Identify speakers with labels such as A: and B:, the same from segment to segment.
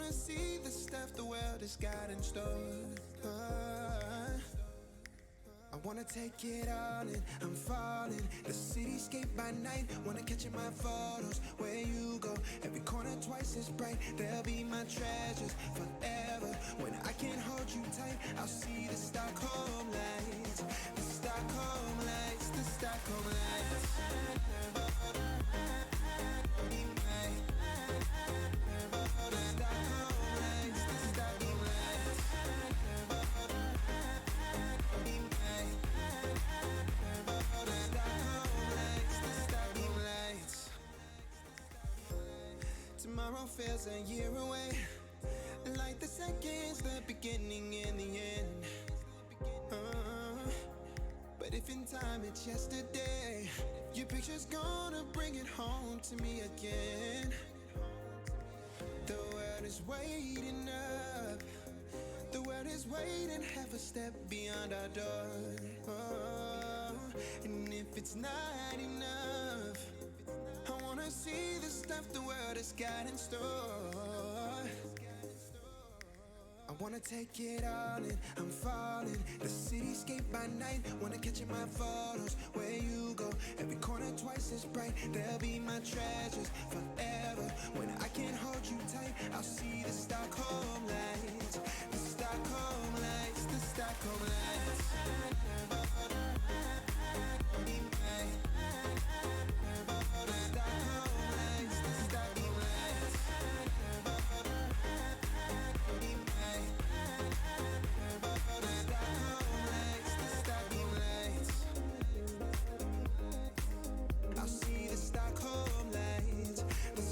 A: wanna see the stuff the world has got in store. I wanna take it all in, I'm falling. The cityscape by night, wanna catch in my photos. Where you go, every corner twice as bright. They'll be my treasures forever. When I can't hold you tight, I'll see the Stockholm lights. The Stockholm lights, the Stockholm lights. Tomorrow feels a year away, like the seconds, the beginning and the end. But if in time it's yesterday, your picture's gonna bring it home to me again. The world is waiting up, the world is waiting half a step beyond our door. And if it's not enough, I wanna see the stuff the world has got in store. I wanna take it all in, I'm falling. The cityscape by night, wanna catch in my photos. Where you go, every corner twice as bright. They'll be my treasures forever. When I can't hold you tight, I'll see the Stockholm lights. The Stockholm lights, the Stockholm lights. The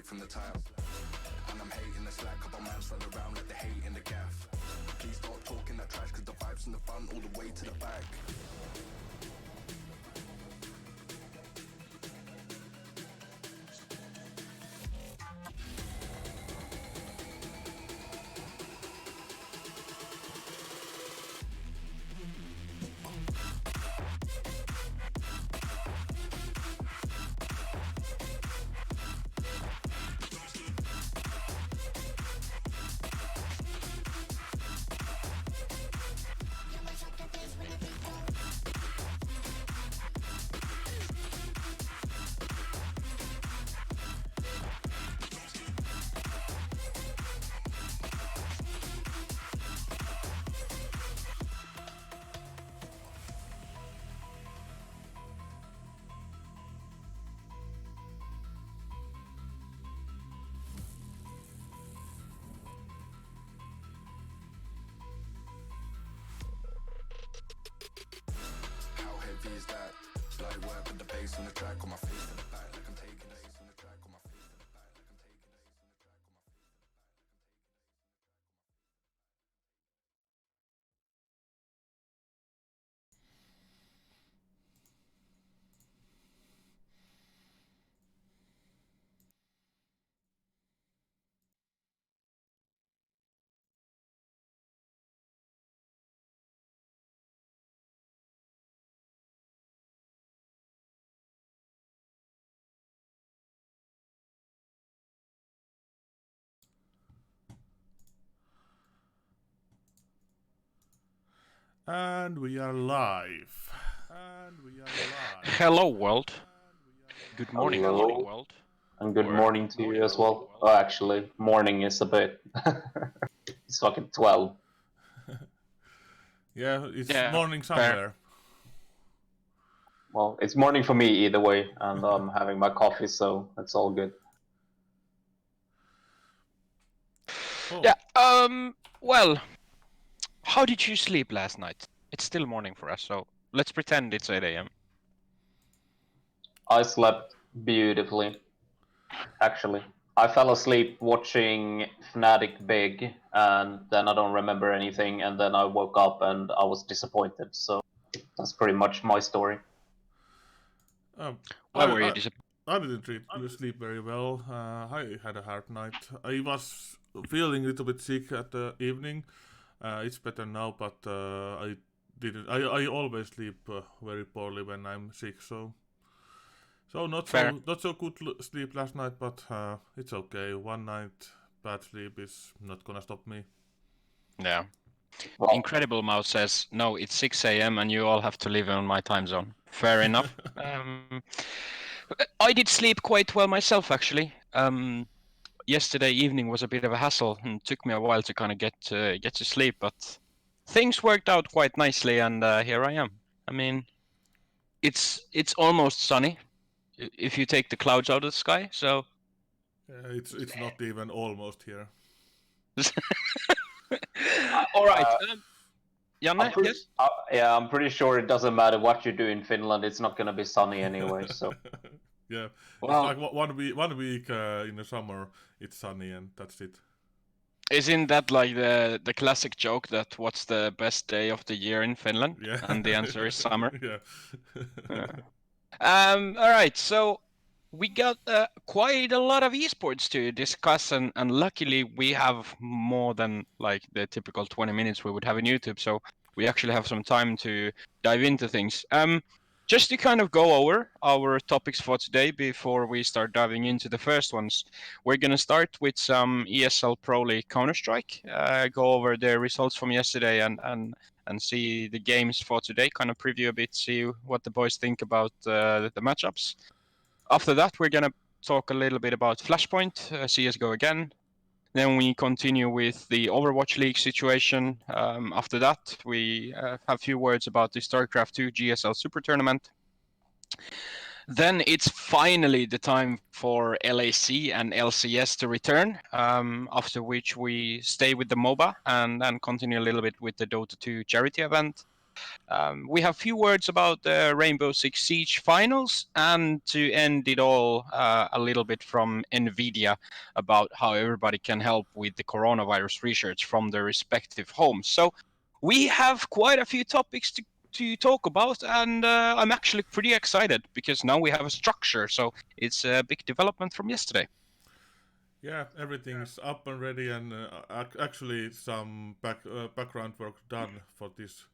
A: from the tap. And I'm hating the slack, couple man slide around like the hate in the gaff. Please stop talking that trash, cause the vibes in the front all the way to the back. How heavy is that? Light work with the bass on the track, on my face to the back like I'm taking the bass on the track, on my face to the back like I'm taking the bass on the track, on my face to the back like I'm taking
B: And we are live.
C: Hello, world. Good morning,
D: Hello.
C: morning, world.
D: And good
C: Or-
D: morning to you as well. Oh, actually, morning is a bit. It's fucking 12.
B: Yeah, it's
C: Yeah,
B: morning
C: fair.
B: somewhere.
D: Well, it's morning for me either way, and I'm having my coffee, so it's all good.
B: Oh,
C: Yeah, well, how did you sleep last night? It's still morning for us, so let's pretend it's 8 a.m.
D: I slept beautifully, actually. I fell asleep watching Fnatic Big, and then I don't remember anything, and then I woke up and I was disappointed, so that's pretty much my story.
C: Why were you
B: I
C: disappointed?
B: I didn't sleep very well. I had a hard night. I was feeling a little bit sick at the evening. It's better now, but I didn't. I always sleep very poorly when I'm sick. So not
C: Fair.
B: so good sleep last night, but it's okay. One night bad sleep is not gonna stop me.
C: Yeah.
D: Well,
C: Incredible Mouse says, no, it's 6 a.m. and you all have to live on my time zone. Fair enough. I did sleep quite well myself, actually. Yesterday evening was a bit of a hassle and took me a while to kind of get to sleep, but things worked out quite nicely, and here I am. I mean, it's almost sunny if you take the clouds out of the sky. So
B: It's not even almost here.
C: all right, Janne,
D: yeah, I'm pretty sure it doesn't matter what you do in Finland. It's not gonna be sunny anyway. So
B: Yeah,
C: well,
B: it's like 1 week in the summer it's sunny and that's it.
C: isn't that like the classic joke that what's the best day of the year in Finland?
B: Yeah,
C: And the answer is summer.
B: Yeah.
C: All right, so we got quite a lot of esports to discuss, and luckily we have more than like the typical 20 minutes we would have in YouTube, so we actually have some time to dive into things. Just to kind of go over our topics for today before we start diving into the first ones, we're going to start with some ESL Pro League Counter-Strike, go over the results from yesterday and see the games for today, kind of preview a bit, see what the boys think about the matchups. After that, we're going to talk a little bit about Flashpoint, CSGO again. Then we continue with the Overwatch League situation. After that, we have a few words about the StarCraft 2 GSL Super Tournament. Then it's finally the time for LEC and LCS to return, after which we stay with the MOBA and then continue a little bit with the Dota 2 charity event. We have few words about the Rainbow Six Siege finals, and to end it all, a little bit from NVIDIA about how everybody can help with the coronavirus research from their respective homes. So we have quite a few topics to talk about, and I'm actually pretty excited because now we have a structure. So it's a big development from yesterday.
B: Yeah, everything's up and ready, and actually some background work done for this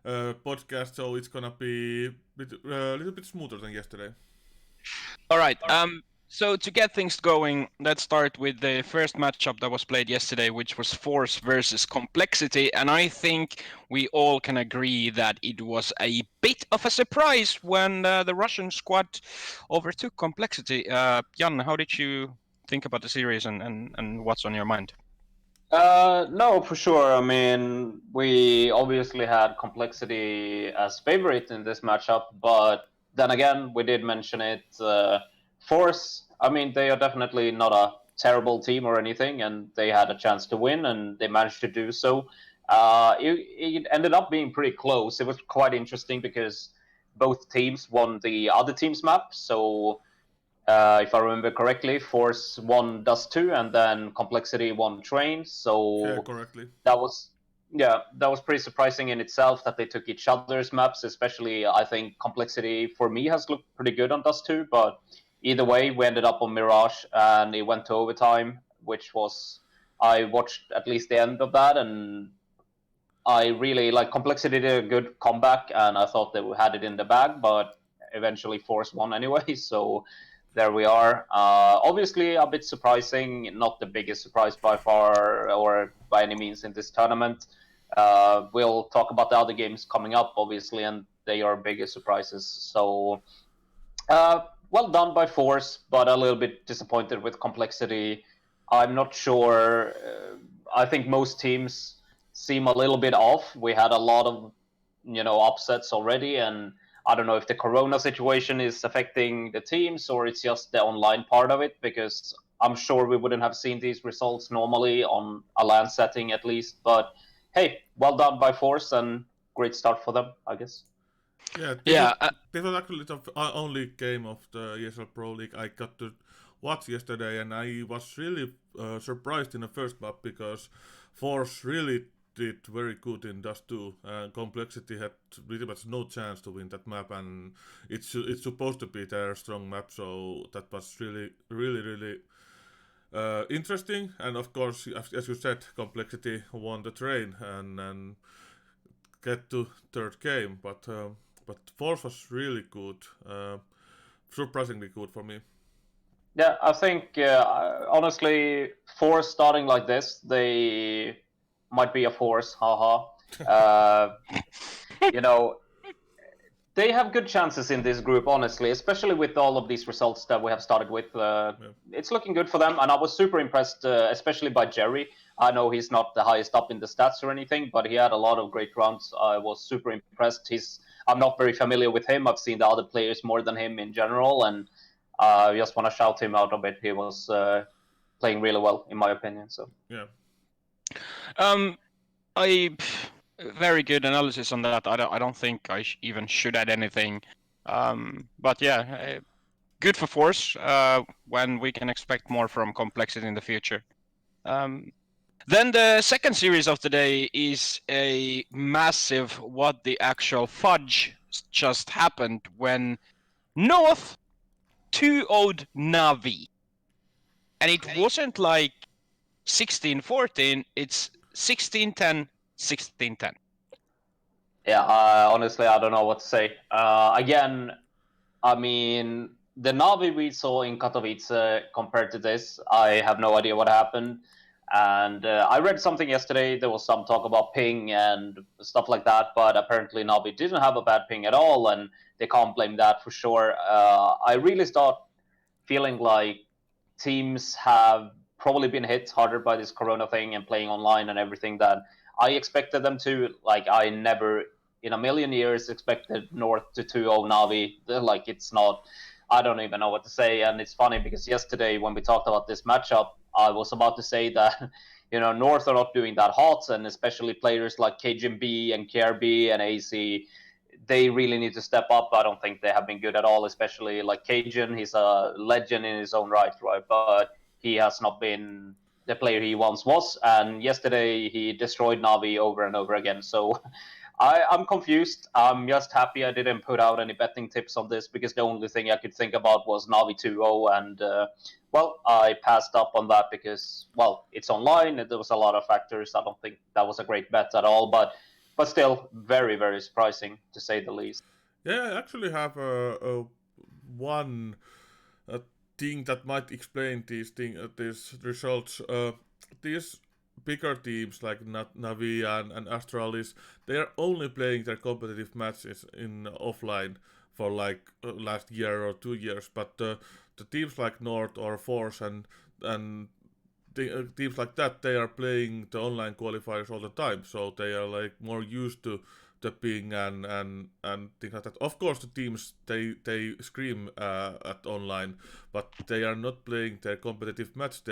B: podcast, so it's gonna be a little bit smoother than yesterday.
C: All right. So to get things going, let's start with the first matchup that was played yesterday, which was Force versus Complexity, and I think we all can agree that it was a bit of a surprise when the Russian squad overtook Complexity. Jan, how did you think about the series, and what's on your mind?
D: No, for sure. I mean, we obviously had Complexity as favorite in this matchup, but then again, we did mention it. Force, I mean, they are definitely not a terrible team or anything, and they had a chance to win, and they managed to do so. It ended up being pretty close. It was quite interesting because both teams won the other team's map, so if I remember correctly, Force won Dust 2 and then Complexity won Train. So
B: Yeah, correctly.
D: that was pretty surprising in itself that they took each other's maps. Especially, I think Complexity for me has looked pretty good on Dust 2, but either way, we ended up on Mirage and it went to overtime, which was I watched at least the end of that, and I really like Complexity did a good comeback, and I thought they had it in the bag, but eventually Force won anyway. So there we are. Obviously, a bit surprising, not the biggest surprise by far or by any means in this tournament. We'll talk about the other games coming up, obviously, and they are bigger surprises. So, well done by Force, but a little bit disappointed with Complexity. I'm not sure. I think most teams seem a little bit off. We had a lot of, upsets already, and I don't know if the Corona situation is affecting the teams or it's just the online part of it, because I'm sure we wouldn't have seen these results normally on a LAN setting at least. But hey, well done by Force and great start for them, I guess.
B: Yeah,
C: Yeah.
B: this was actually the only game of the ESL Pro League I got to watch yesterday, and I was really surprised in the first map because Force really did very good in Dust 2. Complexity had pretty much no chance to win that map, and it's supposed to be their strong map, so that was really interesting. And of course, as you said, Complexity won the train and get to third game, but Force was really good, surprisingly good for me.
D: Yeah, I think honestly, Force starting like this, they might be a force, haha. You know, they have good chances in this group, honestly, especially with all of these results that we have started with. It's looking good for them, and I was super impressed, especially by Jerry. I know he's not the highest up in the stats or anything, but he had a lot of great rounds. I was super impressed. I'm not very familiar with him. I've seen the other players more than him in general, and I just want to shout him out a bit. He was playing really well, in my opinion. So
B: yeah.
C: Very good analysis on that. I don't think I even should add anything. But yeah, good for Force. When we can expect more from Complexity in the future. Then the second series of the day is a massive what the actual fudge just happened when North 2-0'd Navi. And it wasn't like 16-14, it's 16-10, 16-10.
D: yeah, honestly, I don't know what to say. Again, I mean, the Navi we saw in Katowice compared to this, I have no idea what happened. And I read something yesterday. There was some talk about ping and stuff like that, but apparently Navi didn't have a bad ping at all, and they can't blame that for sure. I really start feeling like teams have probably been hit harder by this Corona thing and playing online and everything that I expected them to. Like, I never in a million years expected North to 2-0 Navi. Like, it's not. I don't even know what to say. And it's funny because yesterday when we talked about this matchup, I was about to say that North are not doing that hot, and especially players like KGB and KRB and AC, they really need to step up. I don't think they have been good at all, especially like Cajun. He's a legend in his own right? But he has not been the player he once was. And yesterday he destroyed Navi over and over again. So I'm confused. I'm just happy I didn't put out any betting tips on this because the only thing I could think about was Navi 2-0. And, I passed up on that because, it's online. There was a lot of factors. I don't think that was a great bet at all. But still, very, very surprising, to say the least.
B: Yeah, I actually have one thing that might explain these results. These bigger teams like Navi and Astralis, they are only playing their competitive matches in offline for last year or 2 years. But the teams like North or Force and teams like that, they are playing the online qualifiers all the time, so they are more used to the ping and things like that. Of course, the teams they scream at online, but they are not playing their competitive matches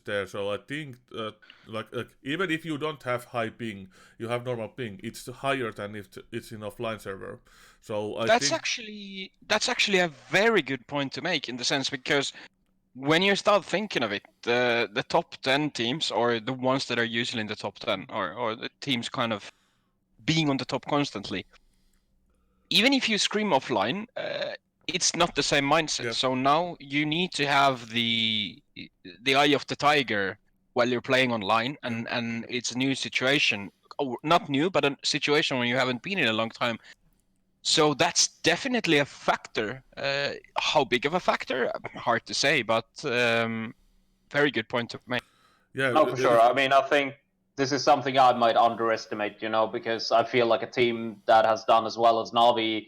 B: there. So I think even if you don't have high ping, you have normal ping. It's higher than if it's in offline server. So
C: that's actually a very good point to make in the sense because when you start thinking of it, the top 10 teams, or the ones that are usually in the top 10, or the teams kind of being on the top constantly, even if you scream offline, it's not the same mindset.
B: Yeah.
C: So now you need to have the eye of the tiger while you're playing online, and it's a new situation. Oh, not new, but a situation when you haven't been in a long time. So that's definitely a factor. How big of a factor? Hard to say, but very good point to make.
B: Yeah,
D: no, for sure. I mean, I think this is something I might underestimate, because I feel like a team that has done as well as Navi,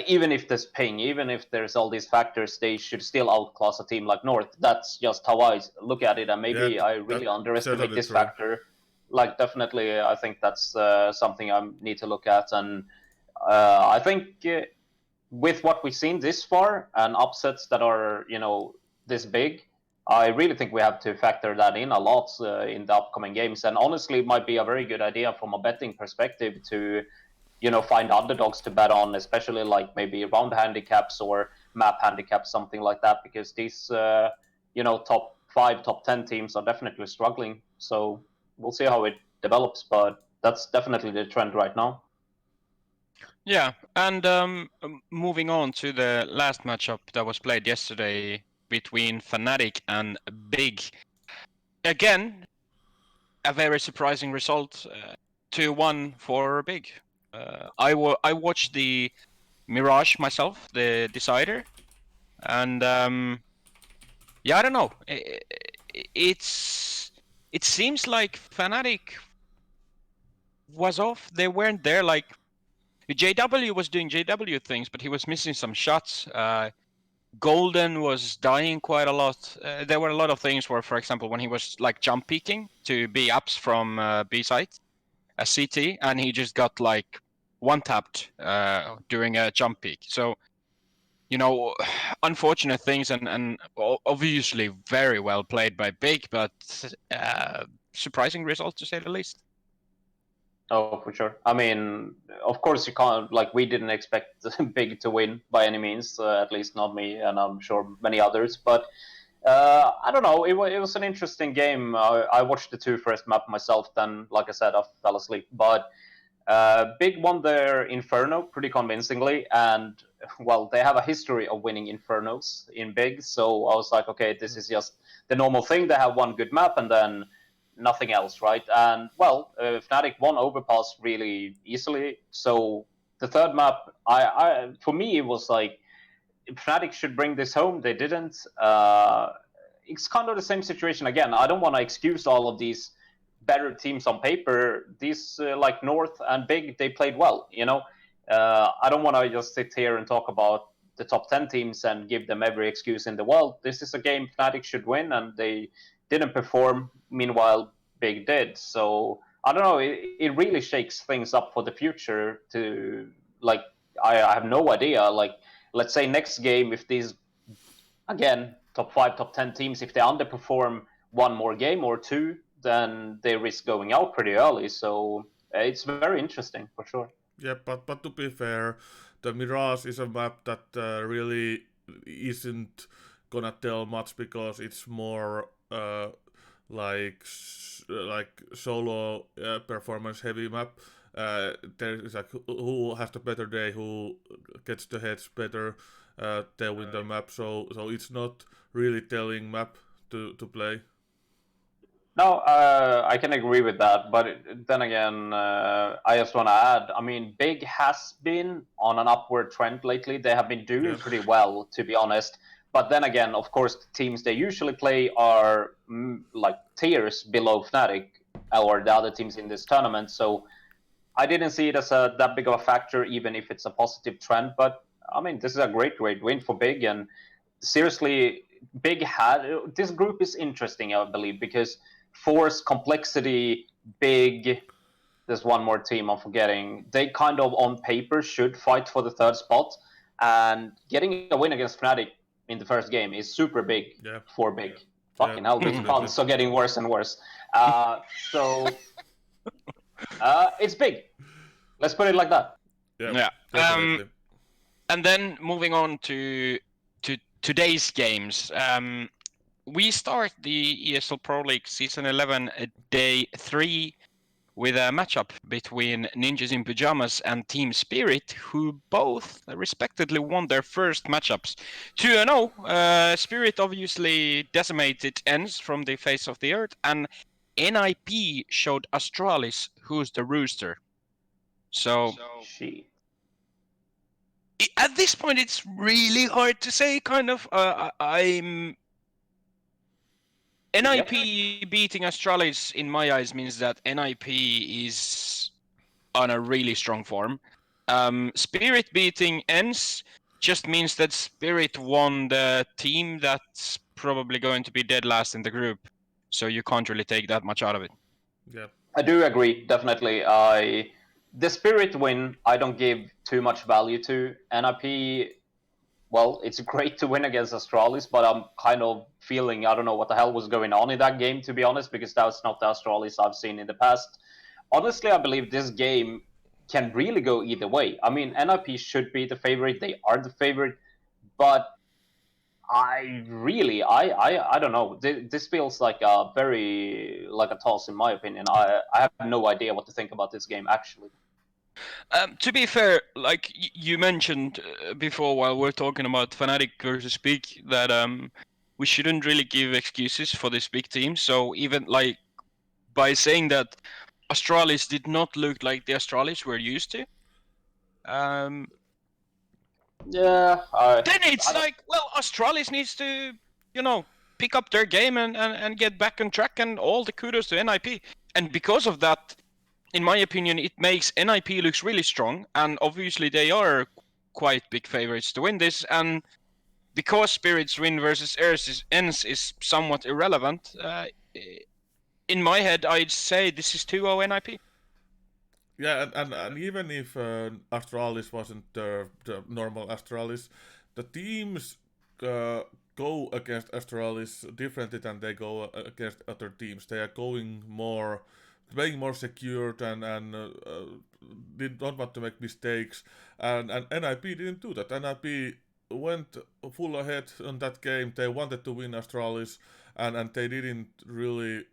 D: even if there's ping, even if there's all these factors, they should still outclass a team like North. That's just how I look at it, and maybe I really underestimate this factor. Definitely, I think that's something I need to look at, and I think with what we've seen this far and upsets that are, this big, I really think we have to factor that in a lot in the upcoming games. And honestly, it might be a very good idea from a betting perspective to, find underdogs to bet on, especially maybe round handicaps or map handicaps, something like that, because these, top 5, top 10 teams are definitely struggling. So we'll see how it develops, but that's definitely the trend right now.
C: Yeah, and moving on to the last matchup that was played yesterday between Fnatic and Big. Again, a very surprising result, 2-1 for Big. I watched the Mirage myself, the decider, and I don't know. It seems like Fnatic was off. They weren't there. JW was doing JW things, but he was missing some shots. Golden was dying quite a lot. There were a lot of things where, for example, when he was jump peeking to B ups from B site, a CT, and he just got one tapped during a jump peek. So, unfortunate things, and obviously very well played by Big, but surprising result to say the least.
D: Oh, for sure. I mean, of course you can't, we didn't expect Big to win by any means, at least not me, and I'm sure many others. But I don't know, it was an interesting game. I watched the 2 first map myself, then, like I said, I fell asleep. But Big won their Inferno pretty convincingly, and, they have a history of winning Infernos in Big, so I was like, okay, this is just the normal thing. They have one good map, and then nothing else, right? And Fnatic won Overpass really easily. So the third map, I for me, it was Fnatic should bring this home. They didn't. It's kind of the same situation again. I don't want to excuse all of these better teams on paper. These North and Big, they played well. I don't want to just sit here and talk about the top 10 teams and give them every excuse in the world. This is a game Fnatic should win, and they didn't perform. Meanwhile, Big did. So I don't know. It really shakes things up for the future. To I have no idea. let's say next game, if these, again, top 5, top 10 teams, if they underperform one more game or two, then they risk going out pretty early. So it's very interesting for sure.
B: Yeah, but to be fair, the Mirage is a map that really isn't gonna tell much because it's more like solo performance heavy map. There is like who has the better day, who gets the heads better, they win the map. So it's not really telling map to play.
D: No, I can agree with that, but then again, I just want to add. I mean, Big has been on an upward trend lately. They have been doing pretty well, to be honest. But then again, of course, the teams they usually play are like tiers below Fnatic or the other teams in this tournament. So I didn't see it as that big of a factor, even if it's a positive trend. But I mean, this is a great win for Big, and seriously, Big had this group is interesting, I believe, because Force, Complexity, Big, there's one more team I'm forgetting. They kind of on paper should fight for the third spot, and getting a win against Fnatic in the first game is super big for Big. Fucking hell, these puns are getting worse and worse. So it's big. Let's put it like that.
C: Yeah. And then moving on to today's games. We start the ESL Pro League Season 11 Day 3 with a matchup between Ninjas in Pyjamas and Team Spirit, who both respectively won their first matchups 2-0. Spirit obviously decimated ENCE from the face of the earth, and NIP showed Astralis, who's the rooster. So at this point, it's really hard to say. Kind of, I'm NIP beating Astralis in my eyes means that NIP is on a really strong form. Spirit beating ENCE just means that Spirit won the team that's probably going to be dead last in the group. So you can't really take that much out of it.
B: Yeah,
D: I do agree, definitely. The Spirit win, I don't give too much value to. NIP, well, it's great to win against Astralis, but I'm kind of feeling, I don't know what the hell was going on in that game, to be honest, because that's not the Astralis I've seen in the past. Honestly, I believe this game can really go either way. I mean, NIP should be the favorite, they are the favorite, but I don't know. This feels like a toss, in my opinion. I have no idea what to think about this game, actually.
C: To be fair, like you mentioned before, while we're talking about Fnatic versus Big, that we shouldn't really give excuses for this big team. So even like by saying that Astralis did not look like the Astralis we're used to, then it's like, well, Astralis needs to, pick up their game and get back on track, and all the kudos to NIP. And because of that, in my opinion, it makes NIP looks really strong, and obviously they are quite big favorites to win this. And because Spirit's win versus ENCE is somewhat irrelevant, in my head, I'd say this is 2-0 NIP.
B: Yeah, and even if Astralis wasn't the normal Astralis, the teams go against Astralis differently than they go against other teams. They are going playing more secured and did not want to make mistakes. And NIP didn't do that. NIP went full ahead on that game. They wanted to win Astralis, and they didn't really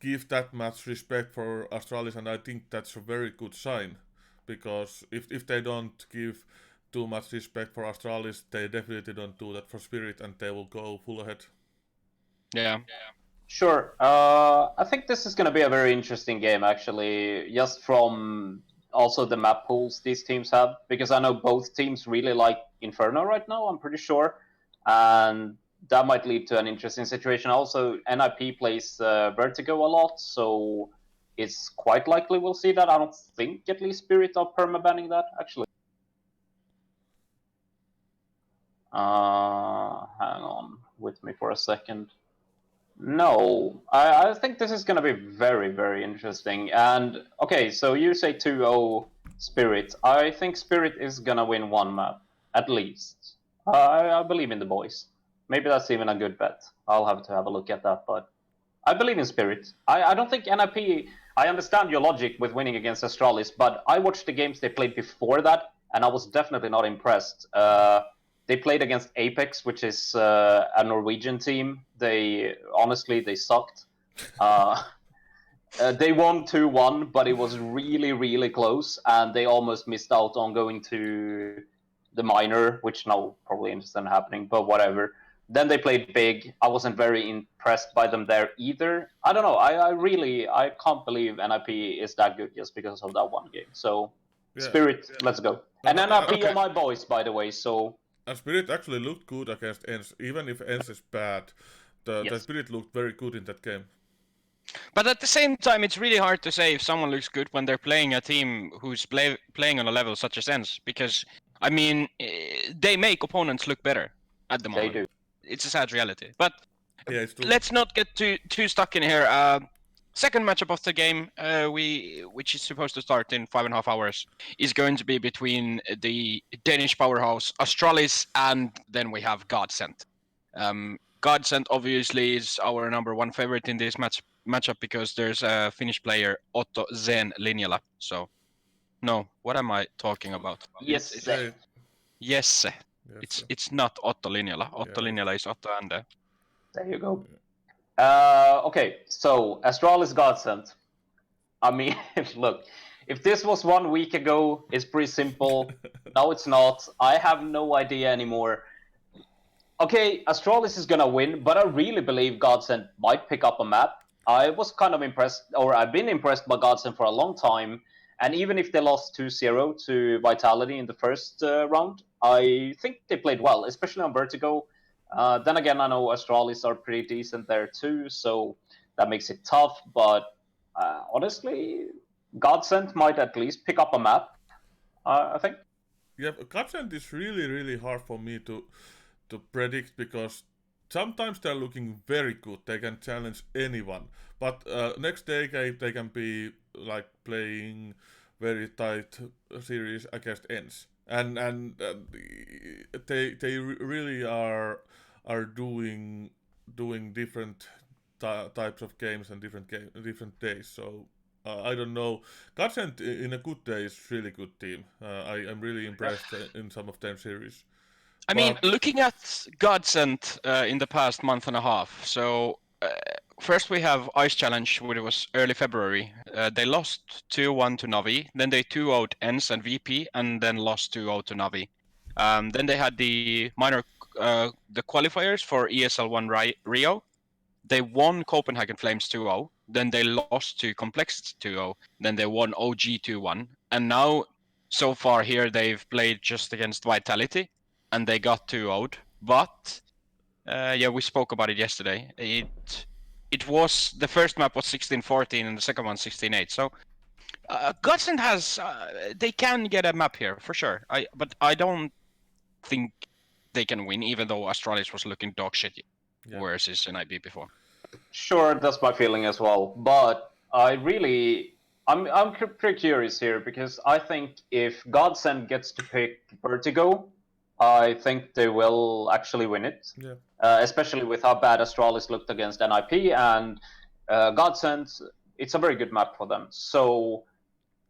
B: give that much respect for Astralis, and I think that's a very good sign, because if they don't give too much respect for Astralis, they definitely don't do that for Spirit, and they will go full ahead.
C: Yeah.
D: Sure. I think this is going to be a very interesting game, actually, just from also the map pools these teams have, because I know both teams really like Inferno right now, I'm pretty sure, and that might lead to an interesting situation. Also, NIP plays Vertigo a lot, so it's quite likely we'll see that. I don't think at least Spirit are permabanning that, actually. Hang on with me for a second. No, I think this is going to be very, very interesting. And, okay, so you say 2-0 Spirit. I think Spirit is going to win one map. at least. I believe in the boys. Maybe that's even a good bet. I'll have to have a look at that, but I believe in Spirit. I don't think NIP. I understand your logic with winning against Astralis, but I watched the games they played before that, and I was definitely not impressed. They played against Apex, which is a Norwegian team. They sucked. They won 2-1, but it was really, really close, and they almost missed out on going to the minor, which now probably isn't happening, but whatever. Then they played big. I wasn't very impressed by them there either. I don't know. I can't believe NIP is that good just because of that one game. So,
B: Yeah.
D: Spirit, let's go. And NIP
C: Okay.
D: are my boys, by the way. So,
B: And Spirit actually looked good against ENCE, even if ENCE is bad. The
D: Yes.
B: Spirit looked very good in that game.
C: But at the same time, it's really hard to say if someone looks good when they're playing a team who's playing on a level such as ENCE, because I mean, they make opponents look better at the
D: they
C: moment.
D: do.
C: It's a sad reality. But
B: Yeah, it's true.
C: let's not get too stuck in here. Second matchup of the game, which is supposed to start in 5.5 hours, is going to be between the Danish powerhouse Astralis and then we have Godsent. Godsent obviously is our number one favorite in this matchup because there's a Finnish player Otto Zen Linjala. So, no, what am I talking about?
D: Yes.
B: Yeah,
C: Jesse.
B: yes,
C: It's not Otto Linjala. Otto
B: Yeah.
C: Linjala is Otto Ande.
D: There you go. Okay, so Astralis Godsent. I mean, look, if this was 1 week ago, it's pretty simple. Now it's not. I have no idea anymore. Okay, Astralis is gonna win, but I really believe Godsent might pick up a map. I was kind of impressed, or I've been impressed by Godsent for a long time. And even if they lost 2-0 to Vitality in the first round, I think they played well, especially on Vertigo. Then again, I know Astralis are pretty decent there too, so that makes it tough. But honestly, Godsent might at least pick up a map, I think.
B: Yeah, Godsend is really, really hard for me to predict because sometimes they're looking very good. They can challenge anyone, but next day they can be like playing very tight series against ENCE, and they really are doing different types of games and different days. So. I don't know. Godsend in a good day is really good team. I'm really impressed in some of their series.
C: I mean,
B: But-
C: looking at Godsent in the past month and a half. So first we have Ice Challenge, which was early February. They lost 2-1 to Navi. Then they 2-0 ENCE and VP, and then lost 2-0 to Navi. Then they had the minor, the qualifiers for ESL 1 Rio. They won Copenhagen Flames 2-0. Then they lost to Complex 2-0. Then they won OG 2-1. And now, so far here, they've played just against Vitality, and they got 2-0'd. But yeah, we spoke about it yesterday. It was the first map was 16-14 and the second one 16-8. So Godsend has they can get a map here for sure. But I don't think they can win, even though Astralis was looking dog shit worse his NIB before.
D: Sure, that's my feeling as well. But I'm pretty curious here because I think if Godsend gets to pick Vertigo, I think they will actually win it.
B: Yeah.
D: Especially with how bad Astralis looked against NIP and Godsend, it's a very good map for them. So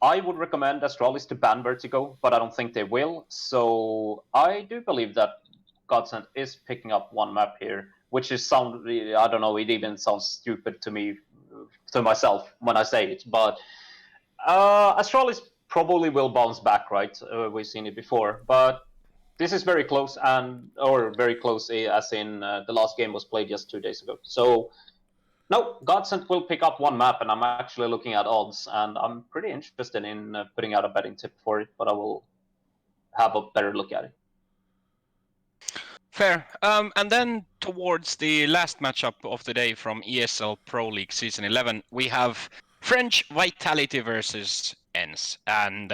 D: I would recommend Astralis to ban Vertigo, but I don't think they will. So I do believe that Godsend is picking up one map here, which is I don't know, it even sounds stupid to me, to myself when I say it. But Astralis probably will bounce back, right? We've seen it before, but this is very close, or very close, as in the last game was played just 2 days ago. So no, Godsend will pick up one map, and I'm actually looking at odds, and I'm pretty interested in putting out a betting tip for it, but I will have a better look at it.
C: Fair. And then towards the last matchup of the day from ESL Pro League Season 11, we have French Vitality versus ENCE. And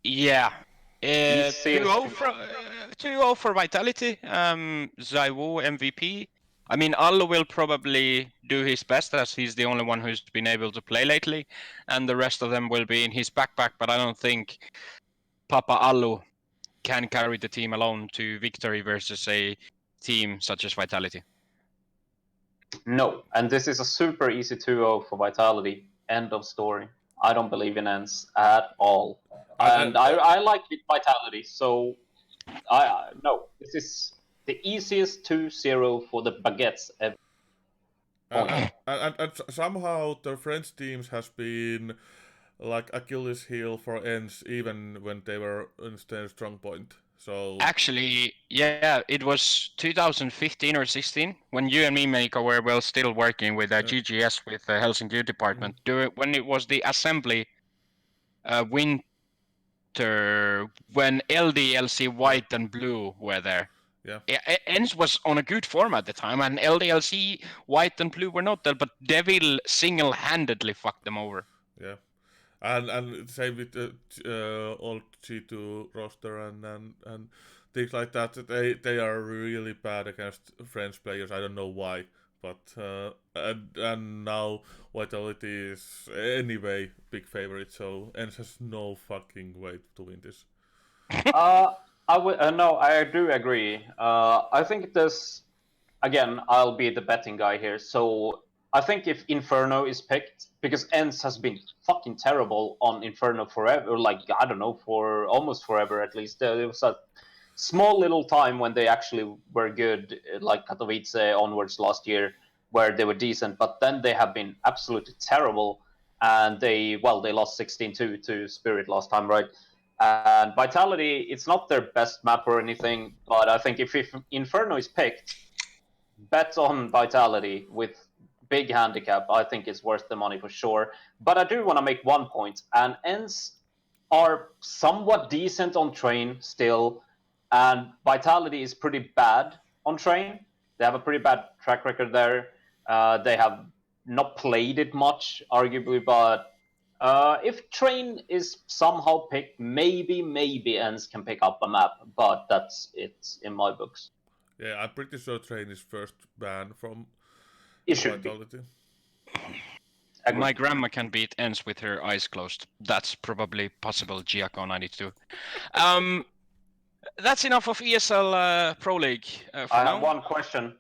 C: yeah, 2-0 for Vitality. Zaiwu MVP. I mean, Allo will probably do his best as he's the only one who's been able to play lately, and the rest of them will be in his backpack. But I don't think Papa Allu can carry the team alone to victory versus a team such as Vitality?
D: No, and this is a super easy 2-0 for Vitality. End of story. I don't believe in ends at all. And I like Vitality, so no, this is the easiest 2-0 for the Baguettes ever.
B: And somehow the French teams has been like Achilles heel for ends even when they were in their strong point. So
C: Actually, yeah, it was 2015 or 16 when you and me, Meiko, were still working with GGS with the Helsinki department. When it was the assembly winter, when LDLC white and blue were there.
B: Yeah.
C: ENS was on a good form at the time, and LDLC white and blue were not there, but Devil single-handedly fucked them over.
B: Yeah. And same with the old G2 roster and things like that. They are really bad against French players. I don't know why, but and now Vitality is anyway big favorite. So ENS has no fucking way to win this.
D: No, I do agree. I think this again. I'll be the betting guy here. So I think if Inferno is picked, because ENS has been fucking terrible on Inferno forever, like, I don't know, for almost forever at least. There was a small little time when they actually were good, like Katowice onwards last year, where they were decent, but then they have been absolutely terrible, and they lost 16-2 to Spirit last time, right? And Vitality, it's not their best map or anything, but I think if Inferno is picked, bet on Vitality with big handicap. I think it's worth the money for sure. But I do want to make one point, and ENS are somewhat decent on Train still, and Vitality is pretty bad on Train. They have a pretty bad track record there. They have not played it much, arguably, but if Train is somehow picked, maybe ENS can pick up a map, but that's it in my books.
B: Yeah, I'm pretty sure Train is first ban from
D: Vitality.
C: My grandma can beat ENS with her eyes closed. That's probably possible, Giaco 92. That's enough of ESL Pro League for
D: I
C: now.
D: have one question.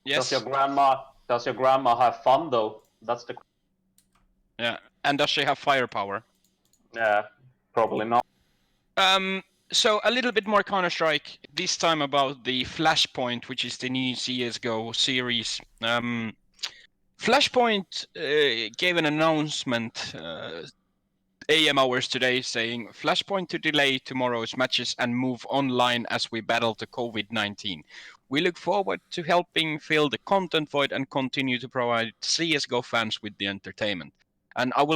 C: Yes.
D: Does your grandma have fun though? That's the.
C: Yeah, and does she have firepower?
D: Yeah, probably not.
C: So a little bit more Counter-Strike, this time about the Flashpoint, which is the new CSGO series. Flashpoint gave an announcement AM hours today saying Flashpoint to delay tomorrow's matches and move online as we battle the COVID-19. We look forward to helping fill the content void and continue to provide CSGO fans with the entertainment. And I'll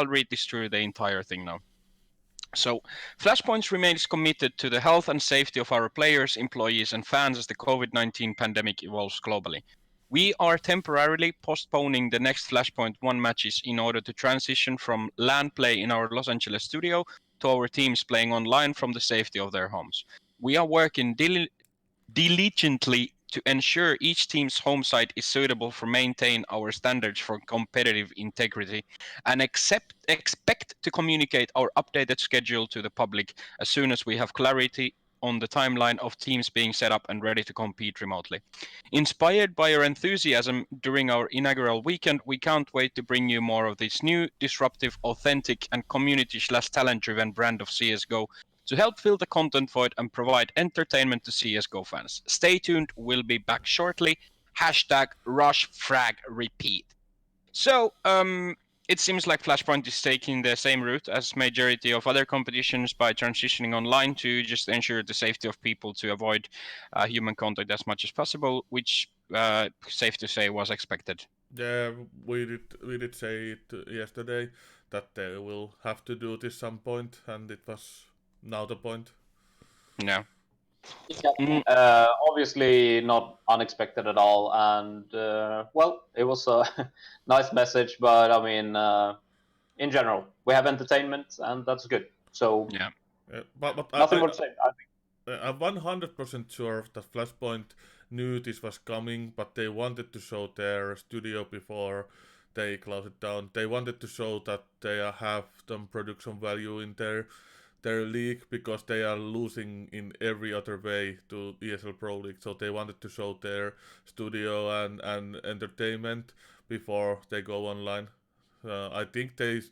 C: read this through the entire thing now. So, Flashpoint remains committed to the health and safety of our players, employees, and fans as the COVID-19 pandemic evolves globally. We are temporarily postponing the next Flashpoint 1 matches in order to transition from LAN play in our Los Angeles studio to our teams playing online from the safety of their homes. We are working diligently to ensure each team's home site is suitable for maintain our standards for competitive integrity and expect to communicate our updated schedule to the public as soon as we have clarity on the timeline of teams being set up and ready to compete remotely. Inspired by your enthusiasm during our inaugural weekend, we can't wait to bring you more of this new, disruptive, authentic, and community/talent-driven brand of CSGO to help fill the content void and provide entertainment to CSGO fans. Stay tuned, we'll be back shortly. #RushFragRepeat. So, it seems like Flashpoint is taking the same route as majority of other competitions by transitioning online to just ensure the safety of people to avoid human contact as much as possible, which, safe to say, was expected.
B: Yeah, we did say it yesterday that they will have to do this some point, and it was now the point.
C: Yeah.
D: Obviously not unexpected at all, and it was a nice message, but I mean, in general, we have entertainment, and that's good. So
C: yeah,
D: but nothing more to say. I think
B: I'm 100% sure that Flashpoint knew this was coming, but they wanted to show their studio before they closed it down. They wanted to show that they have some production value in there. their league because they are losing in every other way to ESL Pro League. So they wanted to show their studio and entertainment before they go online. I think they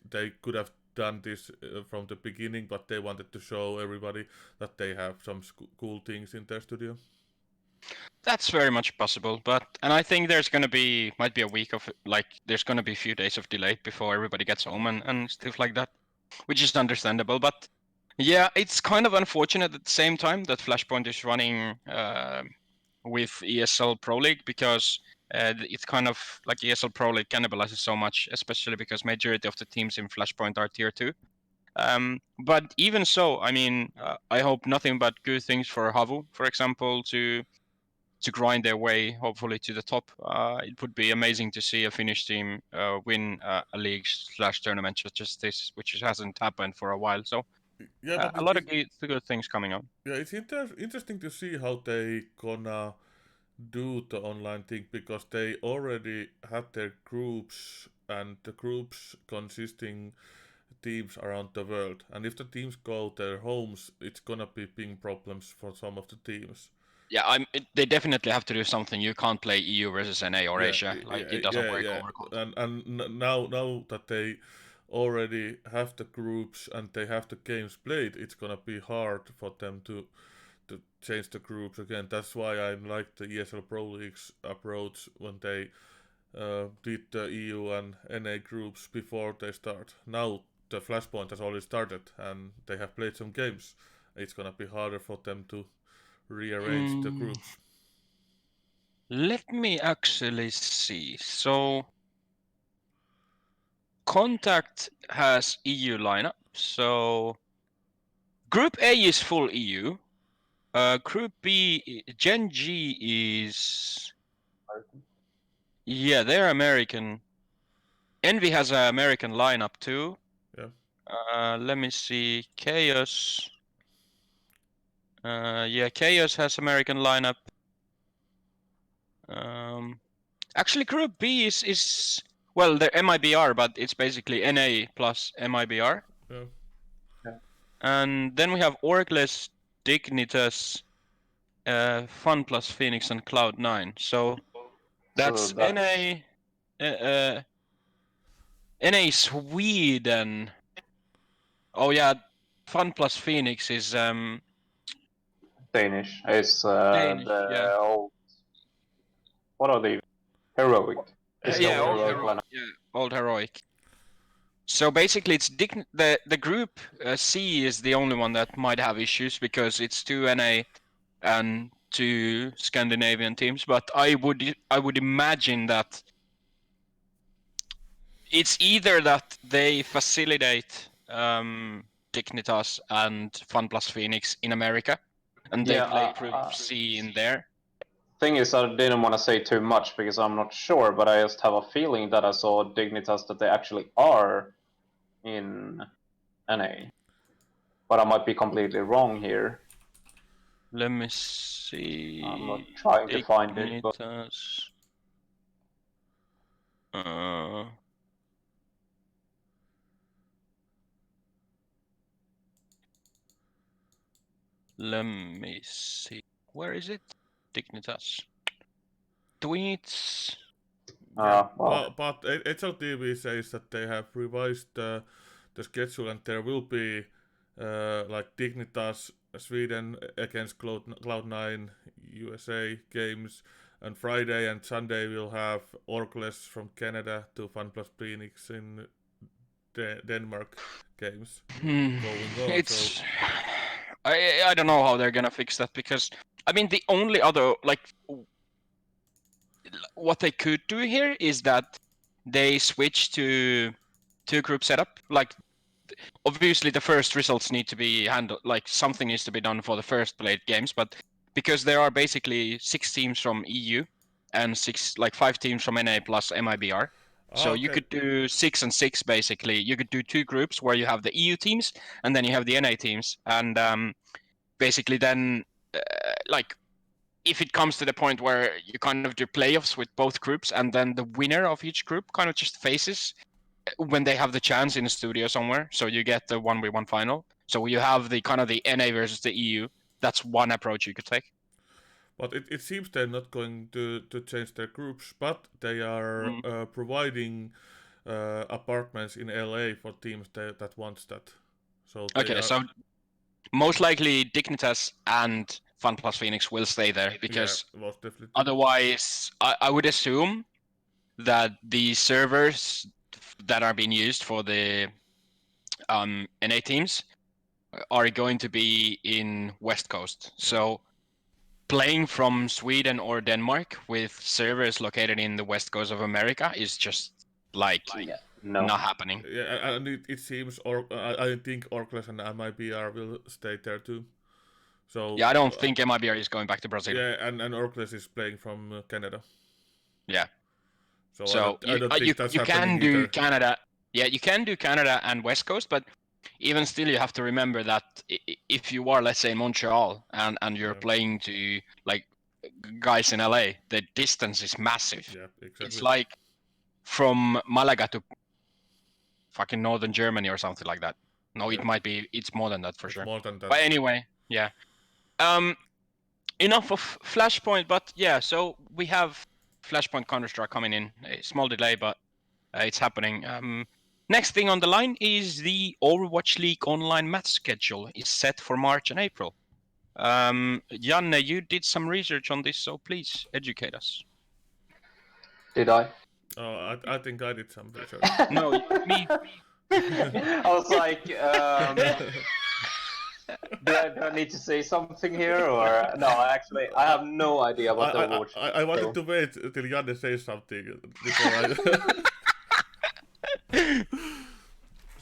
B: could have done this from the beginning, but they wanted to show everybody that they have some cool things in their studio.
C: That's very much possible, and I think there's gonna be might be a week of like there's gonna be a few days of delay before everybody gets home and stuff like that, which is understandable. But yeah, it's kind of unfortunate at the same time that Flashpoint is running with ESL Pro League because it's kind of like ESL Pro League cannibalizes so much, especially because majority of the teams in Flashpoint are tier 2. But even so, I mean, I hope nothing but good things for Havu, for example, to grind their way, hopefully, to the top. It would be amazing to see a Finnish team win a league/tournament such as this, which hasn't happened for a while. So
B: Yeah, but
C: a lot of good things coming up.
B: yeah, it's interesting to see how they gonna do the online thing because they already had their groups and the groups consisting teams around the world. And if the teams go their homes, it's gonna be big problems for some of the teams.
C: Yeah, they definitely have to do something. You can't play EU versus NA or Asia. Like it doesn't work over console.
B: And now that they already have the groups and they have the games played, it's gonna be hard for them to change the groups again. That's why I like the ESL Pro League's approach when they did the EU and NA groups before they start. Now the Flashpoint has already started and they have played some games. It's gonna be harder for them to rearrange the groups.
C: Let me actually see. So Contact has EU lineup. So Group A is full EU. Group B, Gen G is
D: American.
C: Yeah, they're American. Envy has an American lineup too.
B: Yeah.
C: Let me see. Chaos. Yeah, Chaos has American lineup. Actually, Group B is well, they're MIBR, but it's basically NA plus MIBR.
B: Yeah.
C: And then we have Orgless, Dignitas, Fun plus Phoenix, and Cloud9. So that's NA. NA Sweden. Oh yeah, Fun plus Phoenix is
D: Danish. It's
C: Danish,
D: the old. What are they? Heroic. It's
C: yeah,
D: the
C: old
D: heroic
C: heroic.
D: lineup.
C: Yeah, old heroic. So basically, it's the group C is the only one that might have issues because it's 2 NA and 2 Scandinavian teams. But I would imagine that it's either that they facilitate Dignitas and Fun plus Phoenix in America, and they play Group C in there.
D: Thing is, I didn't want to say too much because I'm not sure, but I just have a feeling that I saw Dignitas that they actually are in NA. But I might be completely wrong here.
C: Let me see.
D: I'm not trying to find it, but
C: let me see. Where is it? Dignitas. Tweets.
B: But HLTV says that they have revised the schedule and there will be like Dignitas Sweden against Cloud9 USA games, and Friday and Sunday we'll have Orkless from Canada to Fun plus Phoenix in Denmark games going on.
C: It's I don't know how they're gonna fix that because I mean the only other like what they could do here is that they switch to group setup. Like obviously the first results need to be handled, like something needs to be done for the first played games, but because there are basically 6 teams from EU and 5 teams from NA plus MIBR. So you could do 6 and 6 basically. You could do 2 groups where you have the EU teams and then you have the NA teams, and basically then like if it comes to the point where you kind of do playoffs with both groups and then the winner of each group kind of just faces when they have the chance in a studio somewhere, so you get the 1v1 final. So you have the kind of the NA versus the EU. That's one approach you could take.
B: But it seems they're not going to change their groups, but they are providing apartments in LA for teams that wants that. So
C: Okay, so most likely Dignitas and FunPlus Phoenix will stay there because
B: most definitely.
C: otherwise I would assume that the servers that are being used for the NA teams are going to be in West Coast. So playing from Sweden or Denmark with servers located in the West Coast of America is just like not happening.
B: Yeah, and it seems, I think Orcles and MIBR will stay there too. So
C: yeah, I don't think MIBR is going back to Brazil.
B: Yeah, and Orcles is playing from Canada.
C: Yeah.
B: So I don't think that's happening
C: you can do
B: either.
C: Canada. Yeah, you can do Canada and West Coast, but even still, you have to remember that if you are, let's say, in Montreal and you're playing to like guys in LA, the distance is massive.
B: Yeah, exactly.
C: It's like from Malaga to fucking northern Germany or something like that. No, it might be. It's more than that for sure.
B: More than that.
C: But anyway, yeah. Enough of Flashpoint, but yeah. So we have Flashpoint Counter-Strike coming in. A small delay, but it's happening. Next thing on the line is the Overwatch League online match schedule is set for March and April. Janne, you did some research on this, so please educate us.
D: Did I?
B: Oh, I think I did some research.
C: No, me.
D: I was like, do I need to say something here, or no? Actually, I have no idea what the Overwatch.
B: I wanted to wait till Janne says something before I.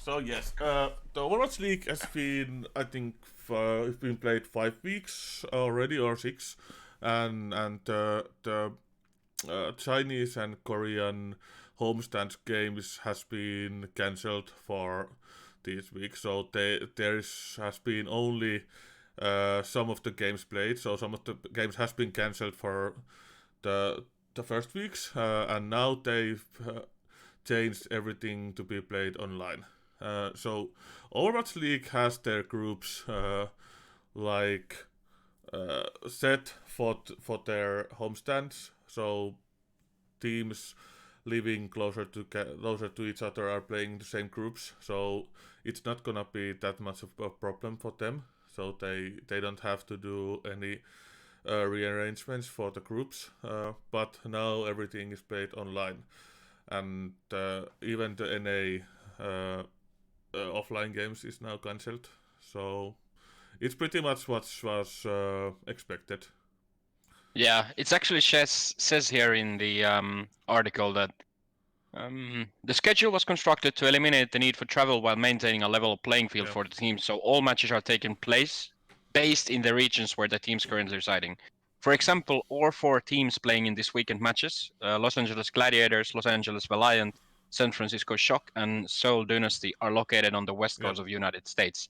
B: So yes, the Overwatch League has been, I think, it's been played 5 weeks already or 6, and the Chinese and Korean homestand games has been cancelled for this week. So there has been only some of the games played. So some of the games has been cancelled for the first weeks, and now they've changed everything to be played online. So Overwatch League has their groups set for their homestands. So teams living closer to each other are playing the same groups. So it's not gonna be that much of a problem for them. So they don't have to do any rearrangements for the groups. But now everything is played online, and even the NA offline games is now cancelled. So it's pretty much what was expected.
C: Yeah, it's actually says here in the article that the schedule was constructed to eliminate the need for travel while maintaining a level playing field for the teams. So all matches are taking place based in the regions where the teams currently residing. For example, all 4 teams playing in this weekend matches, Los Angeles Gladiators, Los Angeles Valiant, San Francisco Shock, and Seoul Dynasty are located on the west coast of the United States.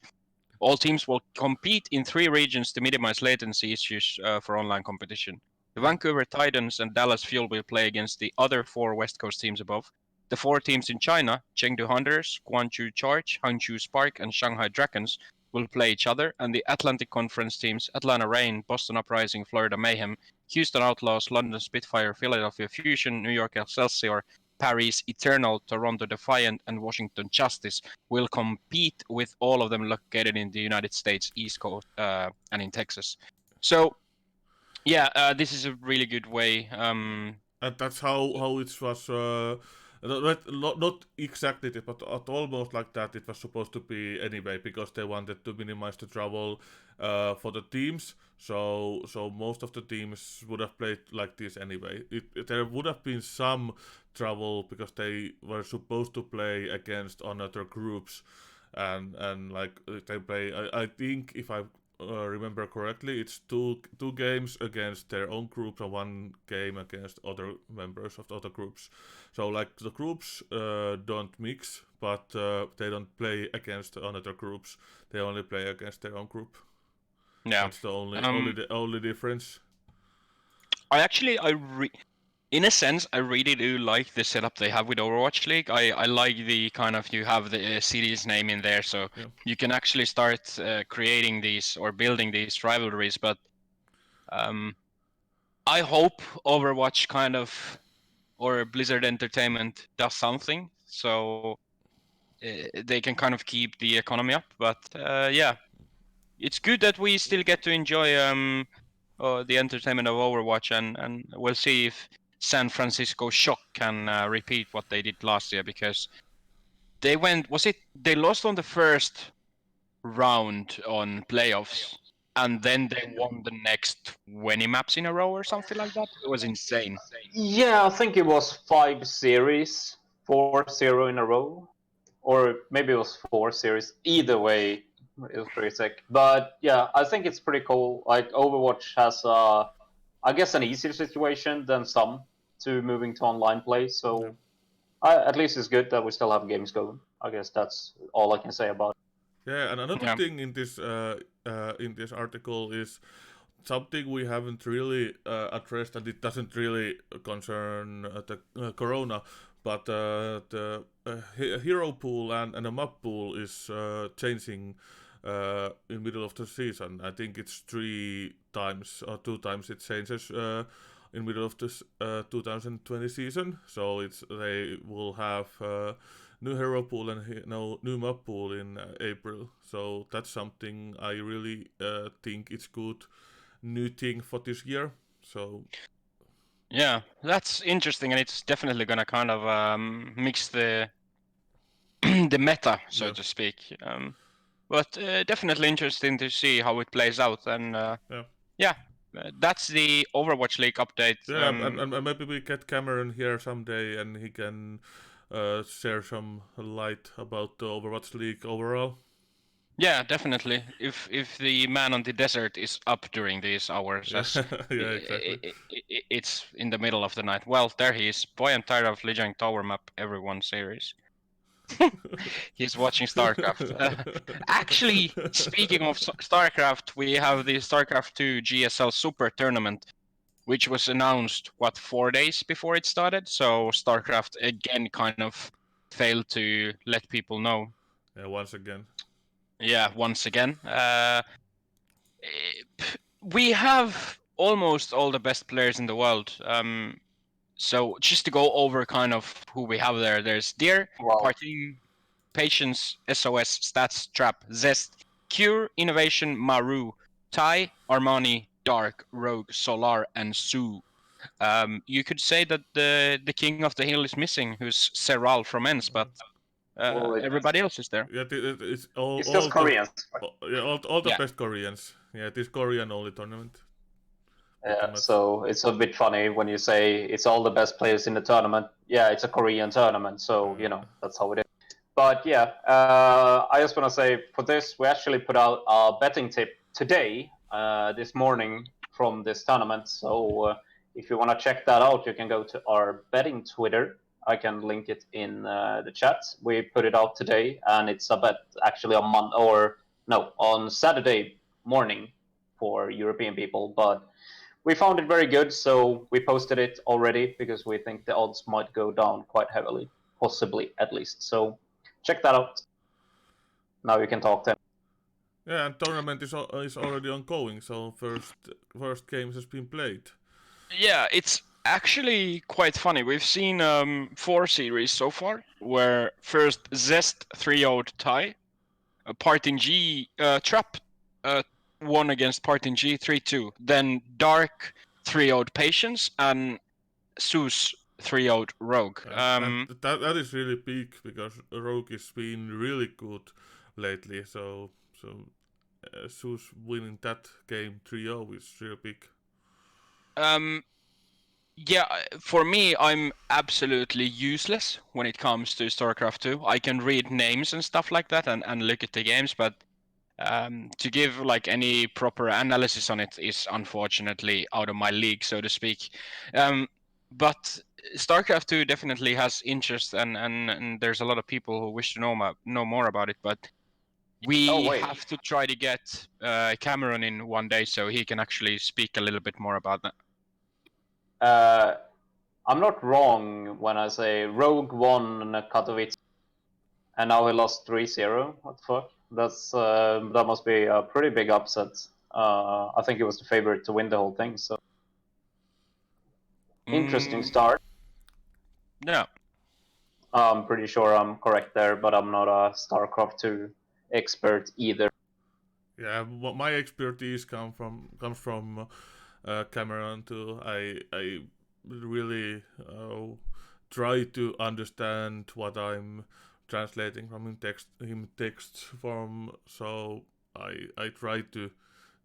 C: All teams will compete in 3 regions to minimize latency issues for online competition. The Vancouver Titans and Dallas Fuel will play against the other 4 West Coast teams above. The 4 teams in China, Chengdu Hunters, Guangzhou Charge, Hangzhou Spark, and Shanghai Dragons, will play each other, and the Atlantic Conference teams, Atlanta Reign, Boston Uprising, Florida Mayhem, Houston Outlaws, London Spitfire, Philadelphia Fusion, New York Excelsior, Paris Eternal, Toronto Defiant, and Washington Justice will compete, with all of them located in the United States East Coast and in Texas. So, yeah, this is a really good way.
B: And that's how it was. Not exactly, but almost like that. It was supposed to be anyway, because they wanted to minimize the travel for the teams. So most of the teams would have played like this anyway. There would have been some travel because they were supposed to play against other groups, and like they play. I think if I remember correctly, it's two games against their own group and 1 game against other members of the other groups. So like the groups don't mix, but they don't play against other groups. They only play against their own group.
C: Yeah,
B: that's the only difference.
C: in a sense, I really do like the setup they have with Overwatch League. I like the kind of you have the city's name in there, so
B: Yeah.
C: you can actually start creating these or building these rivalries. But I hope Overwatch kind of or Blizzard Entertainment does something so they can kind of keep the economy up. But yeah, it's good that we still get to enjoy the entertainment of Overwatch, and we'll see if San Francisco Shock can repeat what they did last year, because they went. Was it they lost on the first round on playoffs, and then they won the next 20 maps in a row or something like that? It was insane.
D: Yeah, I think it was 5 series, 4-0 in a row, or maybe it was 4 series. Either way, it was pretty sick. But yeah, I think it's pretty cool. Like Overwatch has, I guess, an easier situation than some to moving to online play. So at least it's good that we still have games going. I guess that's all I can say about it.
B: Yeah, and another
C: Yeah.
B: thing in this article is something we haven't really addressed, and it doesn't really concern the corona, but the hero pool and the map pool is changing in middle of the season. I think it's 3 times or 2 times it changes in middle of this 2020 season. So they will have new hero pool and new map pool in April. So that's something I really think it's good new thing for this year. So
C: Yeah, that's interesting, and it's definitely gonna kind of mix the the meta, so
B: yeah,
C: to speak. But definitely interesting to see how it plays out, and
B: yeah,
C: yeah, that's the Overwatch League update.
B: yeah, and maybe we get Cameron here someday, and he can share some light about the Overwatch League overall.
C: Yeah, definitely. If the man on the desert is up during these hours,
B: Yeah,
C: as
B: yeah, exactly.
C: it's in the middle of the night. Well, there he is. Boy, I'm tired of Lijiang Tower Map everyone series. He's watching StarCraft. Actually, speaking of StarCraft, we have the StarCraft 2 GSL Super Tournament, which was announced 4 days before it started. So StarCraft again kind of failed to let people know.
B: Yeah, once again.
C: Yeah, once again. We have almost all the best players in the world. So just to go over kind of who we have there, there's Deer,
D: Wow.
C: Parting, Patience, SOS, Stats, Trap, Zest, Cure, Innovation, Maru, Tai, Armani, Dark, Rogue, Solar, and Sue. You could say that the king of the hill is missing, who's Seral from ENS, but
D: Well,
C: everybody else is there.
B: Yeah, it's all
D: it's just
B: all the
D: Koreans.
B: yeah, all the
C: Yeah.
B: best Koreans. Yeah, this Korean only tournament.
D: Yeah, so it's a bit funny when you say it's all the best players in the tournament. Yeah, it's a Korean tournament, so that's how it is. But yeah, I just want to say for this, we actually put out a betting tip today, this morning from this tournament. So if you want to check that out, you can go to our betting Twitter. I can link it in the chat. We put it out today, and it's a bet actually on Saturday morning for European people, but we found it very good, so we posted it already because we think the odds might go down quite heavily, possibly at least. So check that out. Now you can talk then.
B: Yeah, and tournament is already ongoing, so first games has been played.
C: Yeah, it's actually quite funny. We've seen 4 series so far, where first Zest 3-0'd Tai, Parting G Trap won against Parting G 3-2. Then Dark 3-0'd Patience, and Zeus 3-0'd Rogue.
B: And that is really big because Rogue has been really good lately. So Zeus winning that game 3-0 is really big.
C: Yeah, for me, I'm absolutely useless when it comes to StarCraft 2. I can read names and stuff like that and look at the games, but to give like any proper analysis on it is unfortunately out of my league, so to speak. But StarCraft 2 definitely has interest, and there's a lot of people who wish to know more about it. But we
D: wait.
C: have to try to get Cameron in one day so he can actually speak a little bit more about that.
D: I'm not wrong when I say Rogue won Katowice, and now he lost 3-0. What the fuck? That must be a pretty big upset. I think he was the favorite to win the whole thing. So interesting start.
C: Yeah.
D: I'm pretty sure I'm correct there, but I'm not a StarCraft 2 expert either.
B: Yeah, what my expertise comes from Cameron too. I really try to understand what I'm translating from him text form. So I try to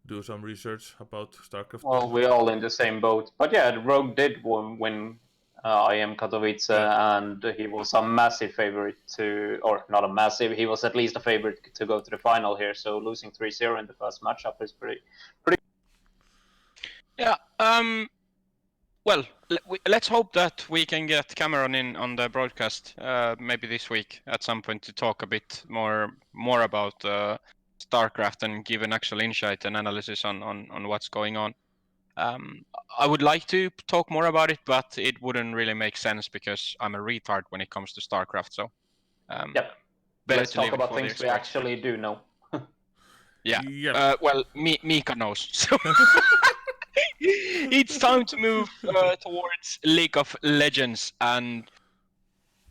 B: do some research about StarCraft.
D: Well, we're all in the same boat. But yeah, Rogue did win IM Katowice, and he was a massive favorite to, or not a massive, he was at least a favorite to go to the final here. So losing 3-0 in the first matchup is pretty.
C: Yeah. Well, let's hope that we can get Cameron in on the broadcast, maybe this week at some point, to talk a bit more about StarCraft and give an actual insight and analysis on what's going on. I would like to talk more about it, but it wouldn't really make sense because I'm a retard when it comes to StarCraft. So,
D: Yep.
C: better
D: Let's
C: to
D: talk
C: leave it
D: about
C: for the
D: things we
C: experts.
D: actually do know.
C: Yeah.
B: Yep.
C: Well, Mika knows. So it's time to move towards League of Legends, and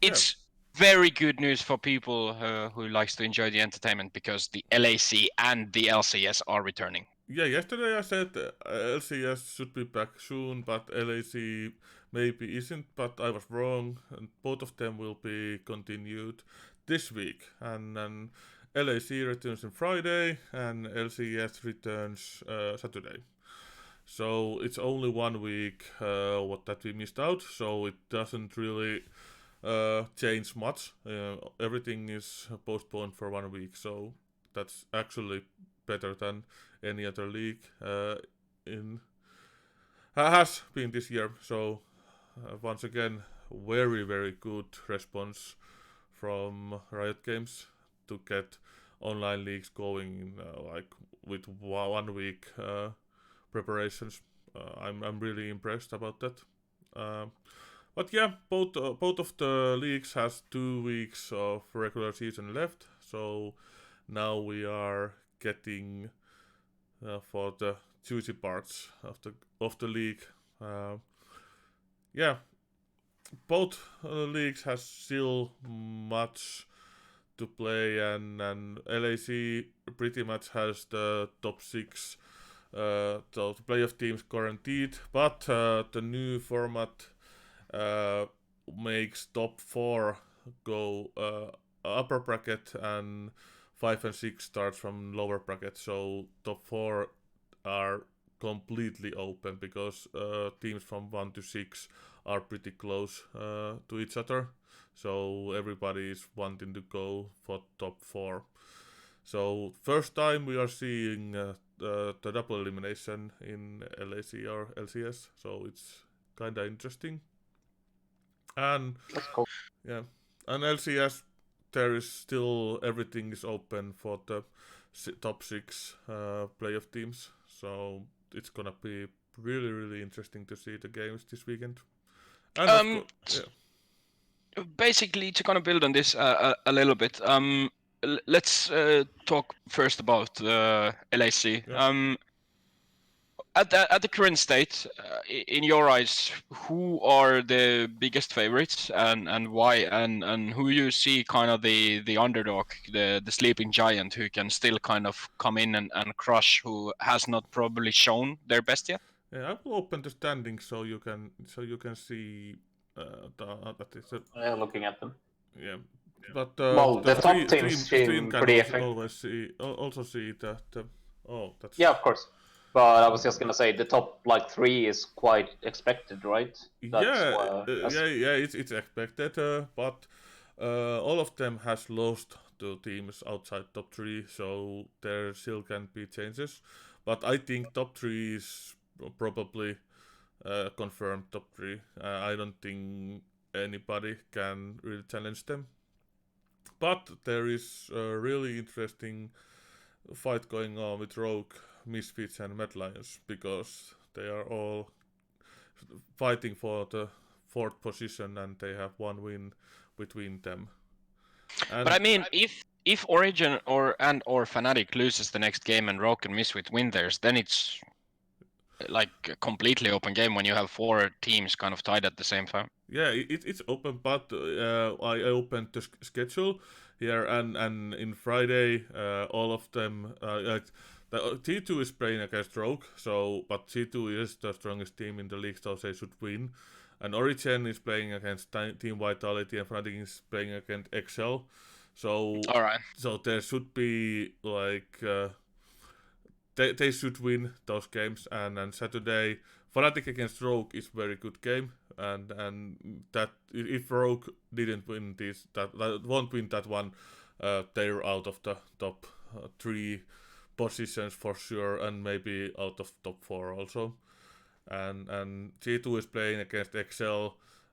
C: it's very good news for people who likes to enjoy the entertainment because the LAC and the LCS are returning.
B: Yeah, yesterday I said LCS should be back soon, but LAC maybe isn't, but I was wrong, and both of them will be continued this week. And then LAC returns on Friday, and LCS returns Saturday. So it's only 1 week what that we missed out, so it doesn't really change much. Everything is postponed for 1 week, so that's actually better than any other league has been this year. So once again, very good response from Riot Games to get online leagues going like with 1 week preparations. I'm really impressed about that. But yeah, both of the leagues has 2 weeks of regular season left, so now we are getting for the juicy parts of the league. Yeah, both leagues has still much to play, and LAC pretty much has the top 6 the playoff teams guaranteed, but the new format makes top 4 go upper bracket, and 5 and 6 starts from lower bracket. So top 4 are completely open because teams from 1 to 6 are pretty close to each other. So everybody is wanting to go for top 4. So first time we are seeing the double elimination in LAC or LCS. So it's kinda interesting. And
D: That's cool.
B: yeah, and LCS there is still everything is open for the top 6 playoff teams. So it's gonna be really interesting to see the games this weekend. And
C: basically, to kind of build on this a little bit, let's talk first about LAC.
B: Yeah.
C: At the current state, in your eyes, who are the biggest favorites and why, and who you see kind of the underdog, the sleeping giant who can still kind of come in and crush, who has not probably shown their best yet?
B: Yeah, I will open the standings so you can see that is
D: Looking at them.
B: yeah. But
D: Well, the top teams
B: stream
D: seem
B: can
D: pretty
B: also see that. That's
D: Yeah, of course. But I was just gonna say the top 3 is quite expected, right?
B: It's expected, but all of them has lost to teams outside top 3, so there still can be changes. But I think top 3 is probably confirmed top 3. I don't think anybody can really challenge them. But there is a really interesting fight going on with Rogue, Misfits and Mad Lions, because they are all fighting for the fourth position, and they have 1 win between them. And
C: But I mean, if Origin or Fnatic loses the next game and Rogue and Misfit win theirs, then it's like a completely open game when you have 4 teams kind of tied at the same time.
B: yeah, it's open, but I opened the schedule here, and in Friday, all of them, like the T2 is playing against Rogue, so but T2 is the strongest team in the league, so they should win. And Origin is playing against Team Vitality, and Fnatic is playing against XL. So
C: All right.
B: so there should be like they should win those games, and Saturday Fnatic against Rogue is very good game, and that if Rogue didn't win this, that won't win that one, they're out of the top 3 positions for sure, and maybe out of top 4 also. And G2 is playing against XL,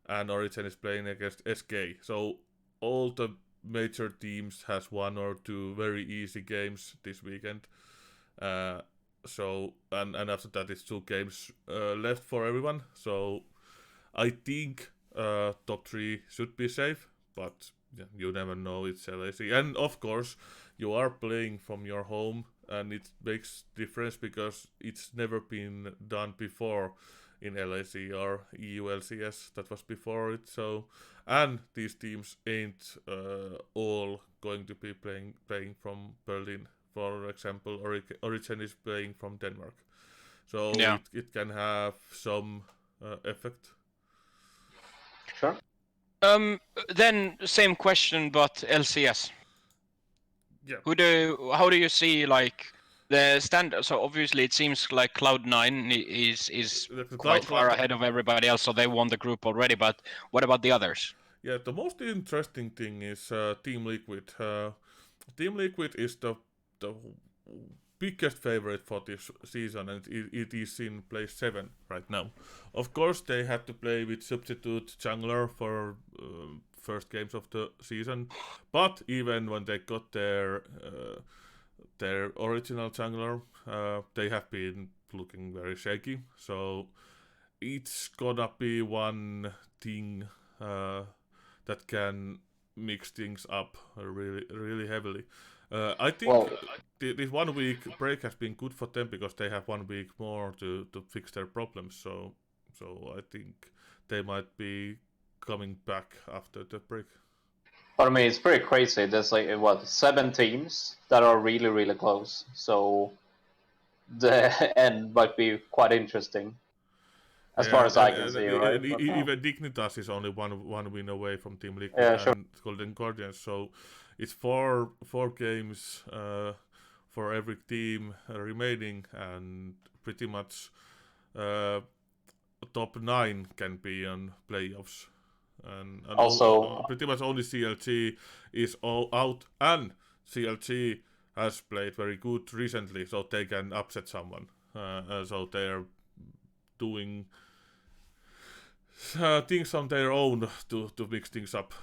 B: and Origin is playing against SK. So all the major teams has 1 or 2 very easy games this weekend. So and after that it's 2 games left for everyone. So I think top 3 should be safe, but yeah, you never know. It's LAC, and of course you are playing from your home, and it makes difference because it's never been done before in LAC or EU LCS. That was before it. So, and these teams ain't all going to be playing from Berlin. For example, Origin is playing from Denmark, so
C: Yeah.
B: it can have some effect.
D: Sure.
C: Then same question, but LCS.
B: Yeah.
C: How do you see like the standard? So obviously it seems like Cloud9 is quite far ahead of everybody else, so they won the group already. But what about the others?
B: Yeah, the most interesting thing is Team Liquid. Team Liquid is the biggest favorite for this season, and it is in place 7 right now. Of course, they had to play with substitute jungler for first games of the season, but even when they got their original jungler, they have been looking very shaky. So it's gonna be one thing that can mix things up really heavily. I think this 1 week break has been good for them because they have 1 week more to fix their problems. So I think they might be coming back after the break.
D: But I mean, it's pretty crazy. There's like 7 teams that are really, really close. So the end might be quite interesting, as far as I can see, right?
B: Even Dignitas is only one win away from Team Liquid and Golden Guardians. So it's four games for every team remaining, and pretty much top 9 can be on playoffs. And also, pretty much only CLG is all out, and CLG has played very good recently, so they can upset someone. So they are doing things on their own to mix things up.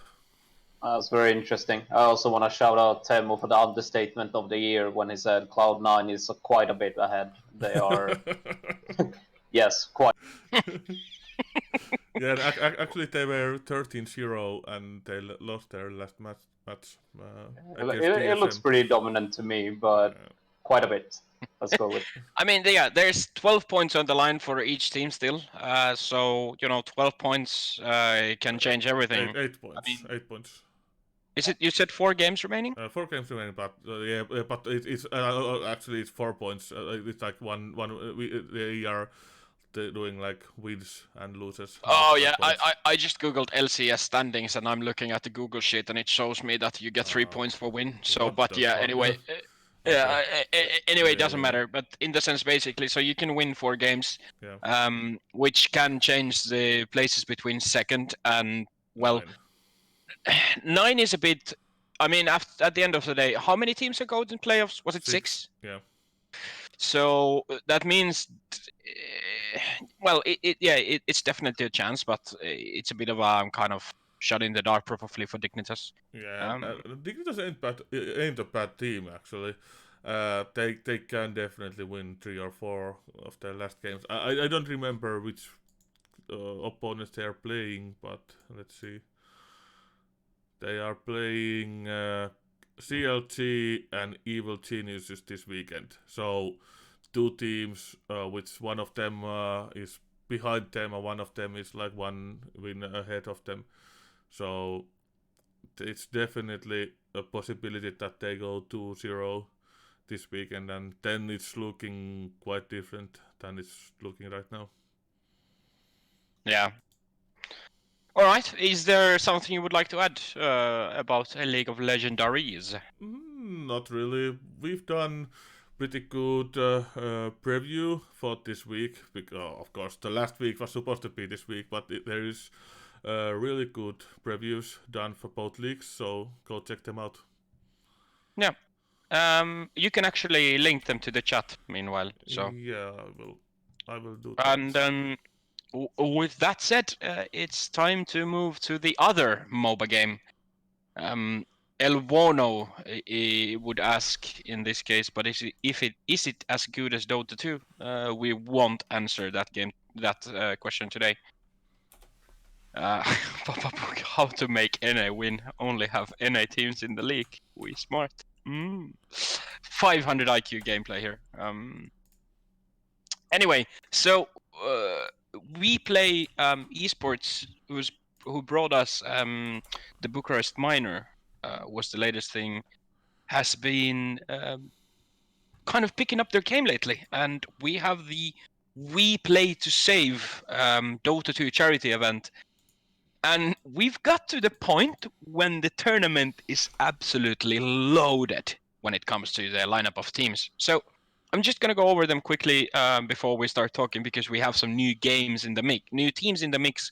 D: That's very interesting. I also want to shout out Teemu for the understatement of the year when he said Cloud9 is quite a bit ahead. They are, yes, quite.
B: Yeah, actually they were 13-0 and they lost their last match.
D: It looks pretty dominant to me, but quite a bit. Let's go with.
C: I mean, yeah, there's 12 points on the line for each team still. So 12 points can change everything.
B: 8 points.
C: I mean,
B: 8 points.
C: Is it? You said 4 games remaining?
B: 4 games remaining, but but it's actually it's 4 points. It's like one. They are doing like wins and loses.
C: Oh yeah, I just googled LCS standings and I'm looking at the Google sheet and it shows me that you get 3 points for win. So, but yeah, anyway. Yeah. Anyway, it doesn't matter. But in the sense, basically, so you can win 4 games, which can change the places between second and 9 is a bit. I mean, at the end of the day, how many teams are going in playoffs? Was it 6?
B: Yeah.
C: So that means, well, it's definitely a chance, but it's a bit of a kind of shot in the dark, probably for Dignitas.
B: Yeah, Dignitas ain't a bad team actually. They can definitely win 3 or 4 of their last games. I don't remember which opponents they are playing, but let's see. They are playing CLT and Evil Geniuses this weekend. So 2 teams, which one of them is behind them and one of them is like 1 win ahead of them. So it's definitely a possibility that they go 2-0 this weekend, and then it's looking quite different than it's looking right now.
C: Yeah. All right. Is there something you would like to add about a League of Legendaries?
B: Not really. We've done pretty good preview for this week. Because, of course, the last week was supposed to be this week, but there is really good previews done for both leagues, so go check them out.
C: Yeah. You can actually link them to the chat meanwhile. So
B: yeah, I will do that.
C: and then with that said, it's time to move to the other MOBA game. El Bono would ask in this case, but is it as good as Dota 2? We won't answer that question today. How to make NA win? Only have NA teams in the league. We smart. 500 IQ gameplay here. Anyway, so we play Esports, who brought us the Bucharest Minor. Was the latest thing, has been kind of picking up their game lately, and we have the We Play to Save Dota 2 charity event, and we've got to the point when the tournament is absolutely loaded when it comes to the lineup of teams. So I'm just gonna go over them quickly before we start talking, because we have some new games in the mix, new teams in the mix.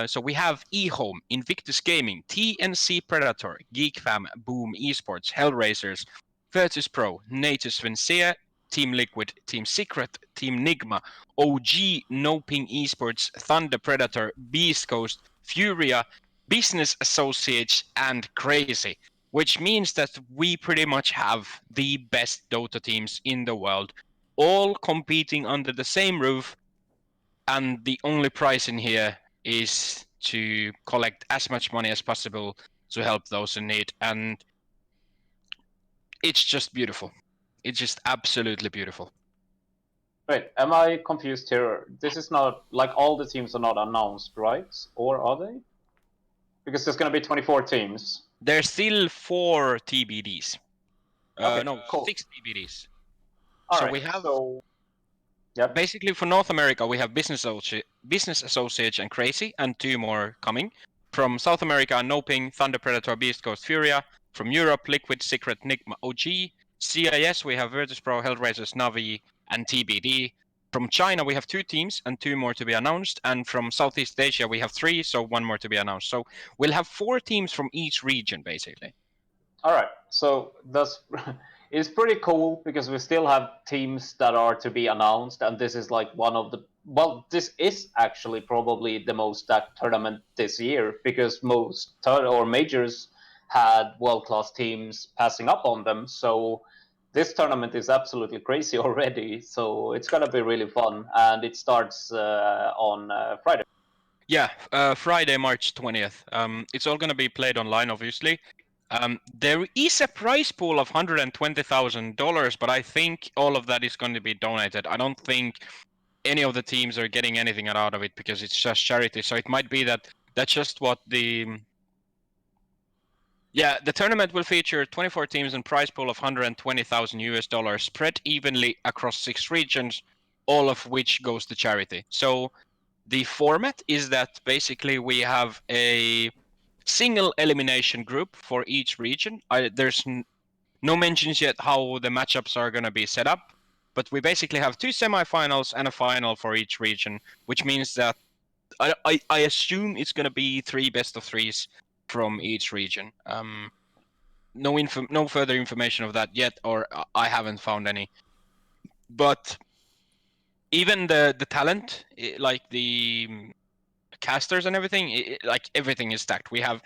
C: So we have eHome, Invictus Gaming, TNC Predator, GeekFam, Boom Esports, Hellraisers, Virtus Pro, Natus Vincea, Team Liquid, Team Secret, Team Nigma, OG, Noping Esports, Thunder Predator, Beast Coast, Furia, Business Associates, and Crazy. Which means that we pretty much have the best Dota teams in the world, all competing under the same roof, and the only prize in here is to collect as much money as possible to help those in need, and it's just beautiful. It's just absolutely beautiful.
D: Wait, am I confused here? This is not, like, all the teams are not announced, right? Or are they? Because there's going to be 24 teams.
C: There's still 4 TBDs.
D: Okay,
C: No,
D: cool.
C: 6 TBDs.
D: All
C: so
D: right,
C: we have...
D: Yep.
C: Basically, for North America, we have Business Associates and Crazy, and 2 more coming. From South America, Noping, Thunder Predator, Beast Coast, Furia. From Europe, Liquid, Secret, Nigma, OG. CIS, we have Virtus Pro, Hellraisers, Navi, and TBD. From China, we have 2 teams and 2 more to be announced. And from Southeast Asia, we have 3, so 1 more to be announced. So we'll have 4 teams from each region, basically.
D: All right, so that's it's pretty cool because we still have teams that are to be announced, and this is like one of the, well, this is actually probably the most stacked tournament this year, because most majors had world-class teams passing up on them. So this tournament is absolutely crazy already. So it's gonna be really fun, and it starts on Friday.
C: Yeah, Friday, March 20th. It's all gonna be played online, obviously. There is a prize pool of $120,000, but I think all of that is going to be donated. I don't think any of the teams are getting anything out of it because it's just charity. So it might be that that's just what the... Yeah, the tournament will feature 24 teams and prize pool of $120,000 spread evenly across 6 regions, all of which goes to charity. So the format is that basically we have a single elimination group for each region. There's no mentions yet how the matchups are going to be set up, but we basically have 2 semifinals and a final for each region, which means that I assume it's going to be 3 best of 3s from each region. No further information of that yet, or I haven't found any. But even the talent, like the casters and everything, like everything is stacked. We have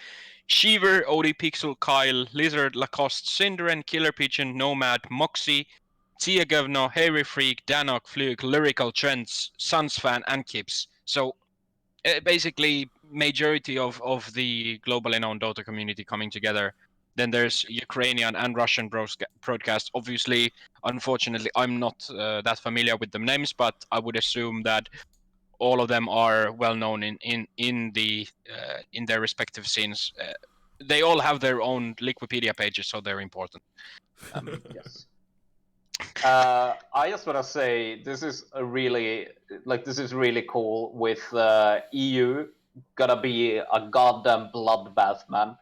C: Shiver, OD Pixel, Kyle, Lizard, Lacoste, Cinderin, Killer Pigeon, Nomad, Moxie, Tia Govno, Hairy Freak, Danok, Fluke, Lyrical Trends, Suns Fan, and Kips. So basically majority of the globally known Dota community coming together. Then there's Ukrainian and Russian broadcast. Obviously, unfortunately, I'm not that familiar with the names, but I would assume that all of them are well known in their respective scenes. They all have their own Wikipedia pages, so they're important.
D: Yes. I just want to say this is really cool with EU gonna be a goddamn bloodbath, man.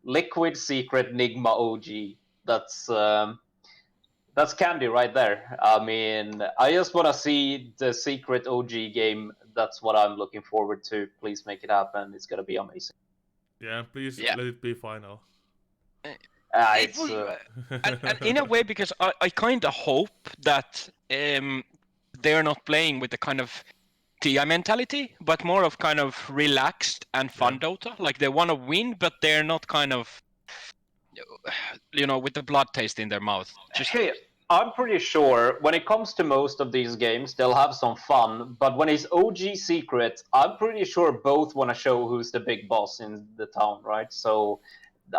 D: Liquid Secret Nigma OG. That's candy right there. I mean, I just want to see the secret OG game. That's what I'm looking forward to. Please make it happen. It's gonna be amazing.
B: Yeah, please
C: Yeah.
B: let it be final.
C: And in a way, because I kind of hope that they're not playing with the kind of TI mentality, but more of kind of relaxed and fun Dota. Like they want to win, but they're not kind of, with the blood taste in their mouth.
D: Hey, I'm pretty sure when it comes to most of these games, they'll have some fun. But when it's OG Secret, I'm pretty sure both want to show who's the big boss in the town, right? So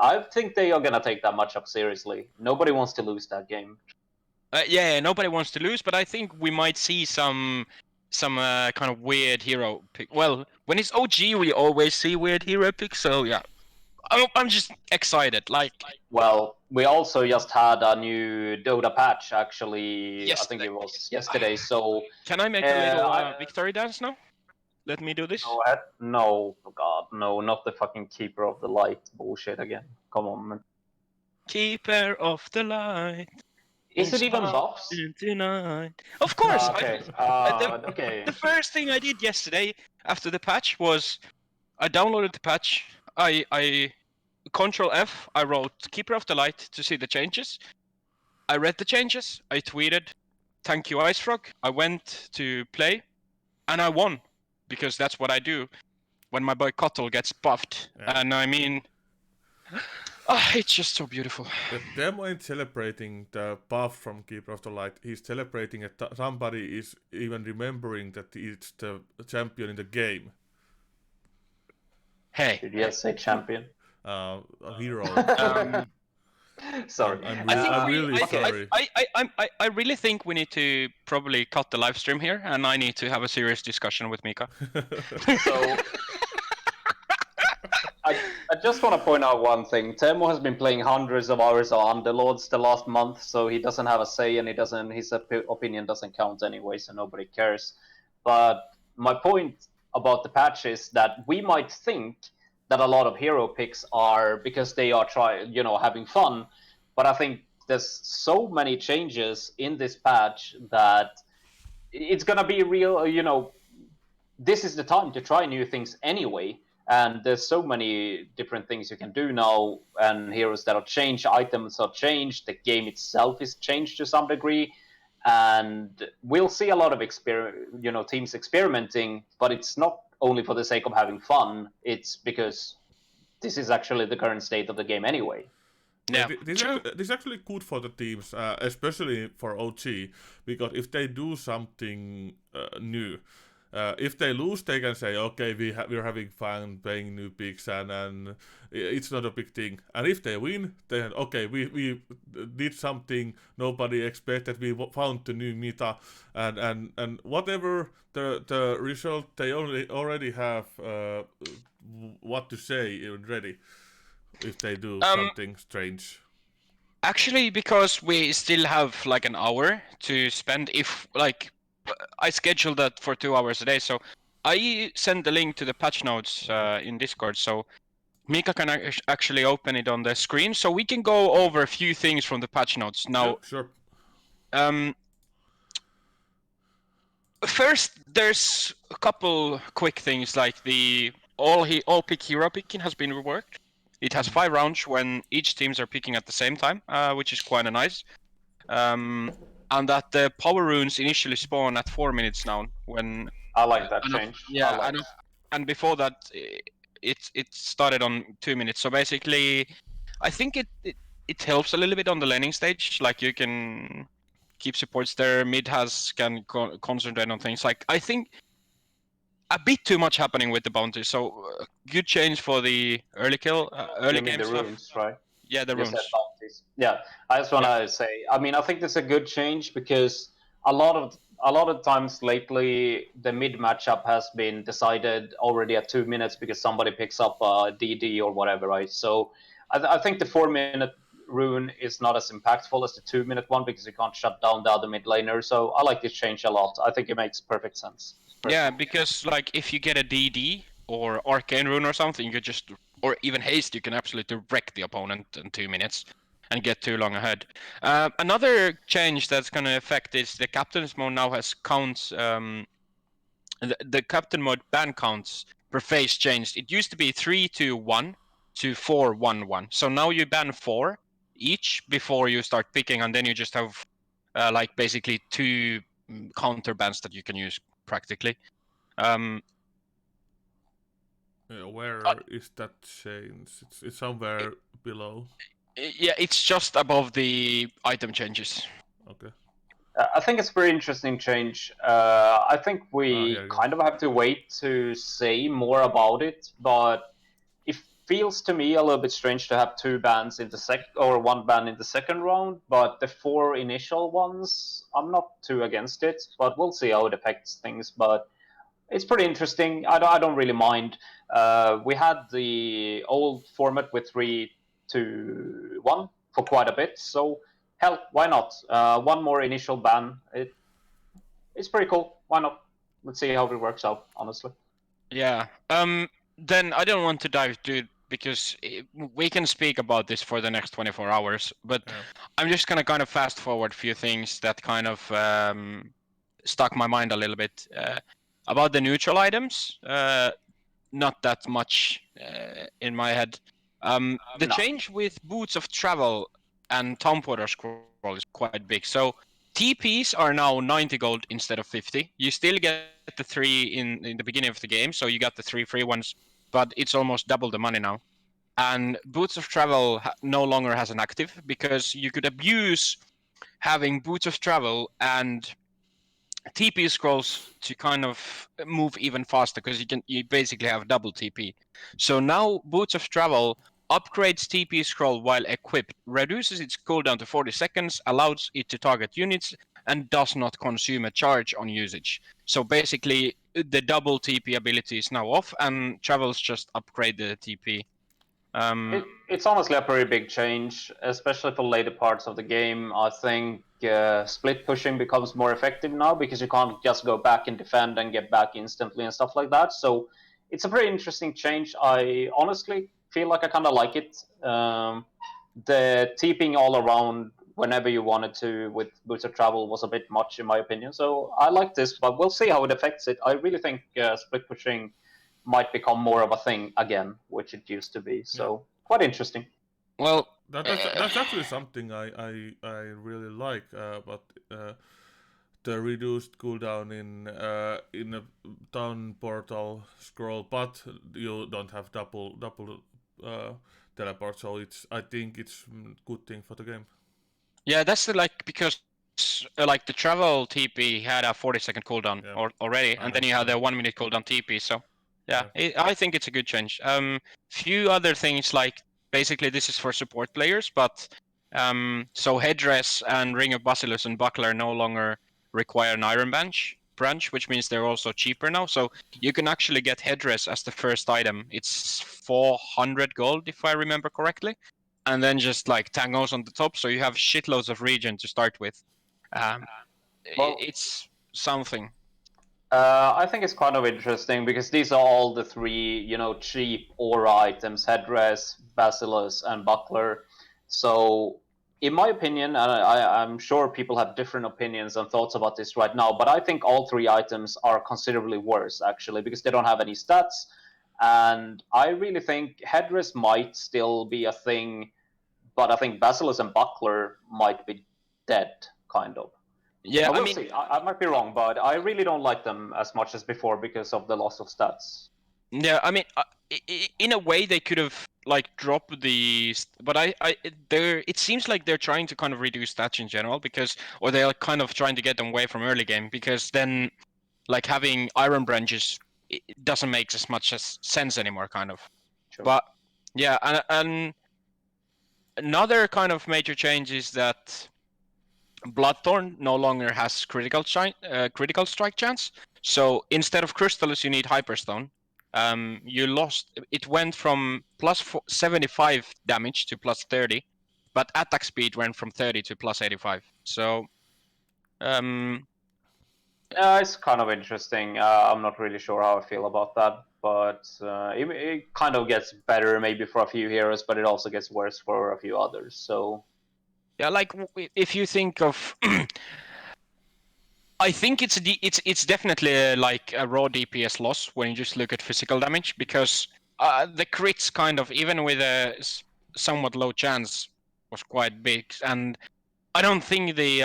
D: I think they are gonna take that matchup seriously. Nobody wants to lose that game.
C: Yeah, nobody wants to lose, but I think we might see some kind of weird hero pick. Well, when it's OG, we always see weird hero picks. So yeah, I'm just excited. Like,
D: well, we also just had a new Dota patch. Actually,
C: Yes,
D: I think it was yesterday. So
C: can I make a little victory dance now? Let me do this.
D: go ahead. No, God, no, not the fucking Keeper of the Light bullshit again. Come on, man.
C: Keeper of the light.
D: Is it even buffs?
C: Tonight. Of course.
D: Okay. Okay.
C: The first thing I did yesterday after the patch was I downloaded the patch. I Control F. I wrote Keeper of the Light to see the changes. I read the changes. I tweeted, "Thank you, IceFrog." I went to play, and I won because that's what I do when my boy Kotl gets buffed.
B: Yeah.
C: And I mean, it's just so beautiful.
B: The demo ain't celebrating the buff from Keeper of the Light. He's celebrating that somebody is even remembering that it's the champion in the game.
C: Hey.
D: Did you just say champion?
B: A hero.
D: Sorry.
B: I'm really sorry.
C: I really think we need to probably cut the live stream here, and I need to have a serious discussion with Mika.
D: So, I just want to point out one thing. Teemu has been playing hundreds of hours on Underlords the last month, so he doesn't have a say, and his opinion doesn't count anyway, so nobody cares. But my point about the patch is that we might think that a lot of hero picks are because they are having fun, but I think there's so many changes in this patch that it's gonna be real. This is the time to try new things anyway. And there's so many different things you can do now, and heroes that are changed, items are changed, the game itself is changed to some degree, and we'll see a lot of teams experimenting. But it's not only for the sake of having fun; it's because this is actually the current state of the game anyway.
B: Yeah, this is actually good for the teams, especially for OG, because if they do something new. If they lose, they can say, okay, we're having fun playing new picks, and it's not a big thing. And if they win, then okay, we did something nobody expected. We found the new meta, and whatever the result, they already have what to say ready if they do something strange.
C: Actually, because we still have like an hour to spend, I scheduled that for 2 hours a day, so I send the link to the patch notes in Discord, so Mika can actually open it on the screen, so we can go over a few things from the patch notes. Now,
B: Sure.
C: First, there's a couple quick things, like the all pick hero picking has been reworked. It has 5 rounds when each teams are picking at the same time, which is quite nice. And that the power runes initially spawn at 4 minutes now. When
D: I like that change.
C: Yeah, and before that, it started on 2 minutes. So basically, I think it helps a little bit on the laning stage. Like you can keep supports there. Mid can concentrate on things. Like I think a bit too much happening with the bounties. So good change for the early kill, early
D: You mean
C: game
D: the
C: stuff.
D: runes, right?
C: Yeah, the
D: You said
C: runes.
D: bounties. Yeah, I just want to say. I mean, I think this is a good change because a lot of times lately the mid matchup has been decided already at 2 minutes because somebody picks up a DD or whatever, right? So I think the 4 minute rune is not as impactful as the 2 minute one because you can't shut down the other mid laner. So I like this change a lot. I think it makes perfect sense.
C: Yeah,
D: Personally.
C: because like if you get a DD or arcane rune or something, you could just, or even haste, you can absolutely wreck the opponent in 2 minutes and get too long ahead. Another change that's going to affect is the captain's mode now has counts. The captain mode ban counts per phase changed. It used to be 3-2-1 to 4-1-1. So now you ban 4 each before you start picking, and then you just have like basically 2 counter bans that you can use practically.
B: Where is that change? It's somewhere below.
C: Yeah, it's just above the item changes.
B: Okay.
D: I think it's a very interesting change. I think we
B: here you go.
D: kind of have to wait to say more about it, but it feels to me a little bit strange to have 2 bans in the or 1 ban in the second round. But the 4 initial ones, I'm not too against it. But we'll see how it affects things. But it's pretty interesting. I don't really mind. We had the old format with 3-2-1 for quite a bit, so hell, why not? One more initial ban. It's pretty cool. Why not? Let's see how it works out. Honestly.
C: Yeah. Then I don't want to dive to because we can speak about this for the next 24 hours, but
B: Yeah.
C: I'm just gonna kind of fast forward a few things that kind of stuck my mind a little bit about the neutral items. Not that much in my head. The
D: No.
C: change with boots of travel and Tom Porter scroll is quite big. So TPs are now 90 gold instead of 50. You still get the 3 in the beginning of the game, so you got the 3 free ones, but it's almost double the money now. And boots of travel no longer has an active because you could abuse having boots of travel and TP scrolls to kind of move even faster because you basically have double TP. So now Boots of Travel upgrades TP scroll while equipped, reduces its cooldown to 40 seconds, allows it to target units, and does not consume a charge on usage. So basically, the double TP ability is now off, and Travels just upgrade the TP.
D: It's honestly a pretty big change, especially for later parts of the game. I think split pushing becomes more effective now because you can't just go back and defend and get back instantly and stuff like that. So it's a pretty interesting change. I honestly feel like I kind of like it. The TPing all around whenever you wanted to with Boots of Travel was a bit much in my opinion. So I like this, but we'll see how it affects it. I really think split pushing might become more of a thing again, which it used to be. So quite interesting.
C: Well,
B: That's actually something I really like, but the reduced cooldown in a town portal scroll, but you don't have double teleport, so I think it's a good thing for the game.
C: yeah, that's because like the travel TP had a 40-second cooldown already, and then you had a 1-minute cooldown TP. So yeah, I think it's a good change. Few other things like basically this is for support players, but so headdress and Ring of Basilius and buckler no longer require an iron branch, which means they're also cheaper now. So you can actually get headdress as the first item. It's 400 gold if I remember correctly. And then just like tangos on the top, so you have shitloads of region to start with. It's something.
D: I think it's kind of interesting because these are all the 3, cheap aura items: headdress, basilisk, and buckler. So, in my opinion, and I'm sure people have different opinions and thoughts about this right now, but I think all 3 items are considerably worse actually because they don't have any stats. And I really think headdress might still be a thing, but I think basilisk and buckler might be dead, kind of.
C: Yeah,
D: We'll see. I might be wrong, but I really don't like them as much as before because of the loss of stats.
C: Yeah, I mean, in a way they could have like dropped the, but it seems like they're trying to kind of reduce stats in general or they're kind of trying to get them away from early game because then like having iron branches it doesn't make as much sense anymore, kind of.
D: Sure.
C: But yeah, and another kind of major change is that Bloodthorn no longer has critical strike chance. So instead of Crystallis, you need Hyperstone. You lost. It went from plus 75 damage to plus 30, but attack speed went from 30 to plus 85. So,
D: It's kind of interesting. I'm not really sure how I feel about that, but it kind of gets better maybe for a few heroes, but it also gets worse for a few others. So
C: yeah, like if you think of, I think it's definitely like a raw DPS loss when you just look at physical damage, because the crits kind of, even with a somewhat low chance, was quite big, and I don't think the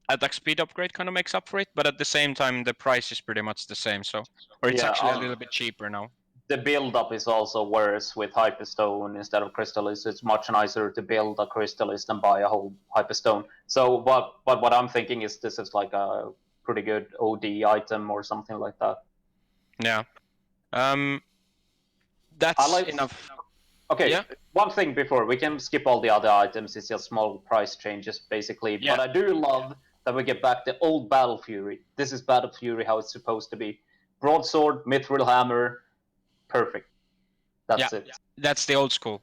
C: attack speed upgrade kind of makes up for it, but at the same time the price is pretty much the same, so, or it's
D: Yeah,
C: actually a little bit cheaper now.
D: the build-up is also worse with Hyperstone instead of Crystallis. It's much nicer to build a Crystallis than buy a whole Hyperstone. So, but what I'm thinking is this is like a pretty good OD item or something like that.
C: Yeah. That's
D: like-
C: enough.
D: Okay,
C: Yeah.
D: one thing before we can skip all the other items. It's just small price changes basically.
C: Yeah.
D: But I do love that we get back the old Battle Fury. This is Battle Fury how it's supposed to be. Broadsword, Mithril Hammer, perfect. That's it.
C: That's the old school.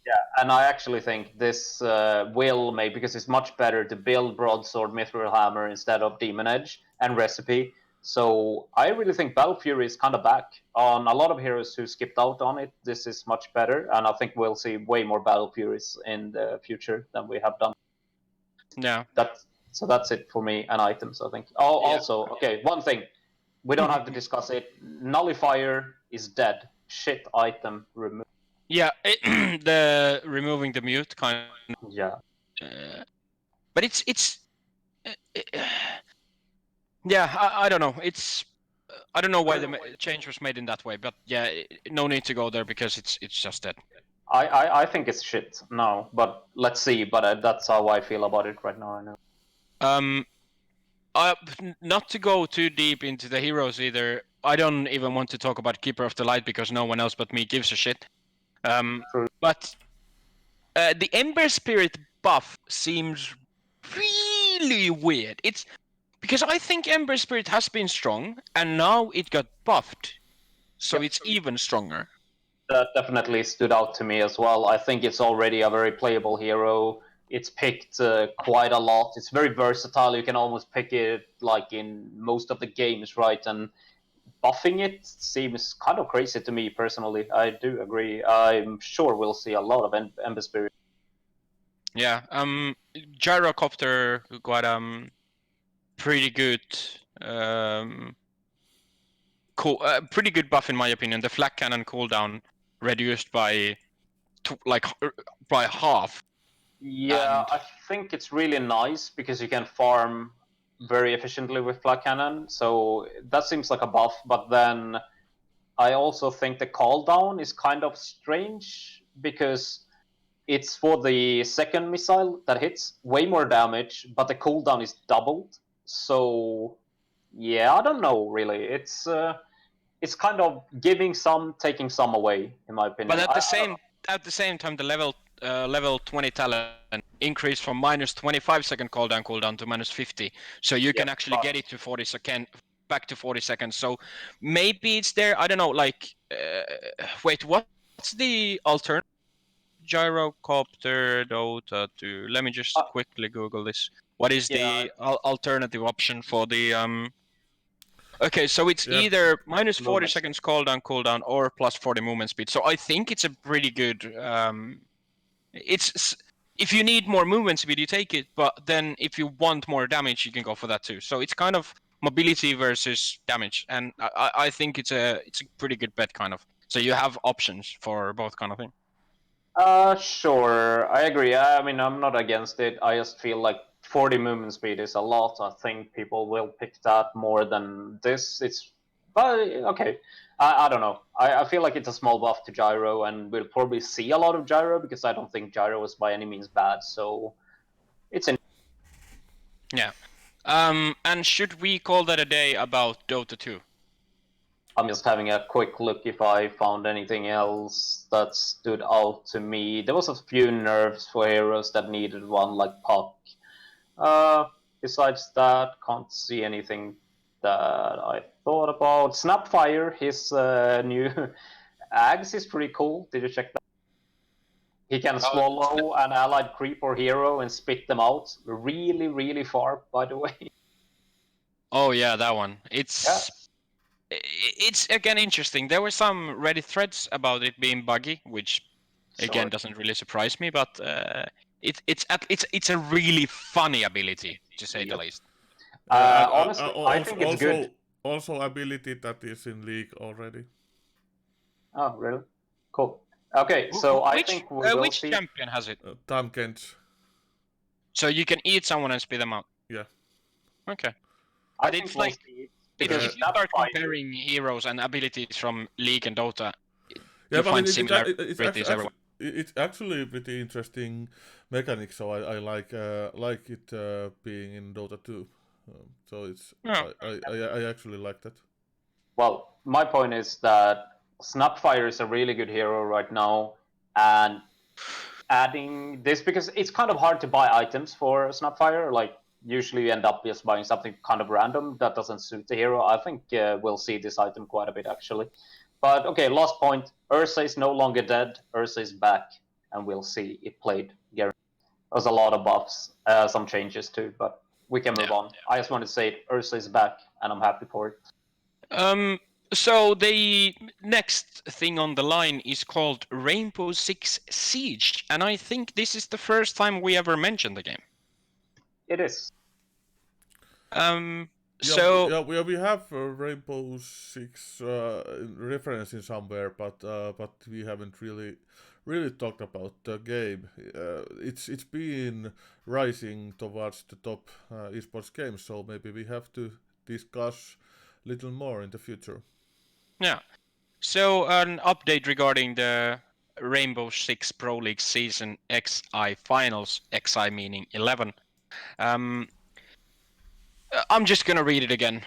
D: Yeah, and I actually think this will make, because it's much better to build Broadsword, Mithril Hammer instead of Demon Edge and Recipe. So I really think Battle Fury is kind of back. On a lot of heroes who skipped out on it, this is much better, and I think we'll see way more Battle Furies in the future than we have done.
C: Yeah.
D: So that's it for me and items, I think. Oh,
C: Yeah.
D: also, okay, one thing. We don't have to discuss it. Nullifier is dead. Shit item removed.
C: Yeah, the removing the mute kind of,
D: Yeah.
C: but it's yeah, I don't know. It's I don't know why the change was made in that way, but yeah, no need to go there because it's just dead.
D: I think it's shit now, but let's see. But that's how I feel about it right now. I know.
C: Not to go too deep into the heroes either. I don't even want to talk about Keeper of the Light because no one else but me gives a shit.
D: True.
C: But the Ember Spirit buff seems really weird. It's because I think Ember Spirit has been strong, and now it got buffed, so
D: Yep.
C: it's even stronger.
D: That definitely stood out to me as well. I think it's already a very playable hero. It's picked quite a lot. It's very versatile. You can almost pick it like in most of the games, right? And buffing it seems kind of crazy to me personally. I do agree. I'm sure we'll see a lot of Ember Spirit.
C: Yeah. Gyrocopter got pretty good pretty good buff in my opinion. The flak cannon cooldown reduced by by half.
D: Yeah,
C: And-
D: I think it's really nice because you can farm very efficiently with Flak Cannon, so that seems like a buff, but then I also think the cooldown is kind of strange because it's for the second missile that hits way more damage, but the cooldown is doubled. So yeah, I don't know really. It's kind of giving some, taking some away, in my opinion.
C: But at the same time, the level 20 talent increased from minus 25 second cooldown to minus 50. So you can actually get it to 40 second, back to 40 seconds. So maybe it's there. I don't know. Like, wait, what's the alternative? Gyrocopter Dota 2. Let me just quickly Google this. What is the alternative option for the Okay, so it's either minus 40 seconds cooldown or plus 40 movement speed. So I think it's a pretty good. It's if you need more movement speed, you take it. But then if you want more damage, you can go for that too. So it's kind of mobility versus damage, and I think it's a pretty good bet kind of. So you have options for both kind of thing.
D: Sure, I agree. I mean, I'm not against it. I just feel like 40 movement speed is a lot. I think people will pick that more than this. But okay. I don't know. I feel like it's a small buff to Gyro, and we'll probably see a lot of Gyro because I don't think Gyro is by any means bad. So it's in.
C: Yeah. And should we call that a day about Dota 2?
D: I'm just having a quick look if I found anything else that stood out to me. There was a few nerfs for heroes that needed one, like Puck. Besides that, can't see anything that I thought about. Snapfire, his new Ags is pretty cool. Did you check that? He can swallow an allied creep or hero and spit them out really, really far, by the way.
C: Oh yeah, that one. It's again interesting. There were some Reddit threads about it being buggy, which again doesn't really surprise me, but it's a really funny ability, to say the least.
D: Honestly, I think it's good.
B: Also, ability that is in League already.
D: Oh, really? Cool. Okay, so I think we will
C: which
D: see.
C: champion has it?
B: Time Kench.
C: So you can eat someone and spit them out.
B: Yeah.
C: Okay.
D: I
C: But
D: think
C: it's
D: we'll
C: like
D: see.
C: if you start comparing heroes and abilities from League and Dota,
B: yeah,
C: you
B: but
C: find similarities everywhere.
B: It's actually a pretty interesting mechanic, so I like it being in Dota 2. So it's I actually like that.
D: Well, my point is that Snapfire is a really good hero right now, and adding this, because it's kind of hard to buy items for Snapfire. Like usually you end up just buying something kind of random that doesn't suit the hero. I think we'll see this item quite a bit actually. But okay, last point. Ursa is no longer dead. Ursa is back, and we'll see it played. There's a lot of buffs, some changes too, but we can move on. I just wanted to say Ursa is back, and I'm happy for it.
C: So the next thing on the line is called Rainbow Six Siege, and I think this is the first time we ever mentioned the game.
D: It is.
B: We have Rainbow Six referencing somewhere, but we haven't really talked about the game. It's been rising towards the top esports games, so maybe we have to discuss a little more in the future.
C: Yeah. So an update regarding the Rainbow Six Pro League Season XI Finals, XI meaning 11. I'm just gonna read it again.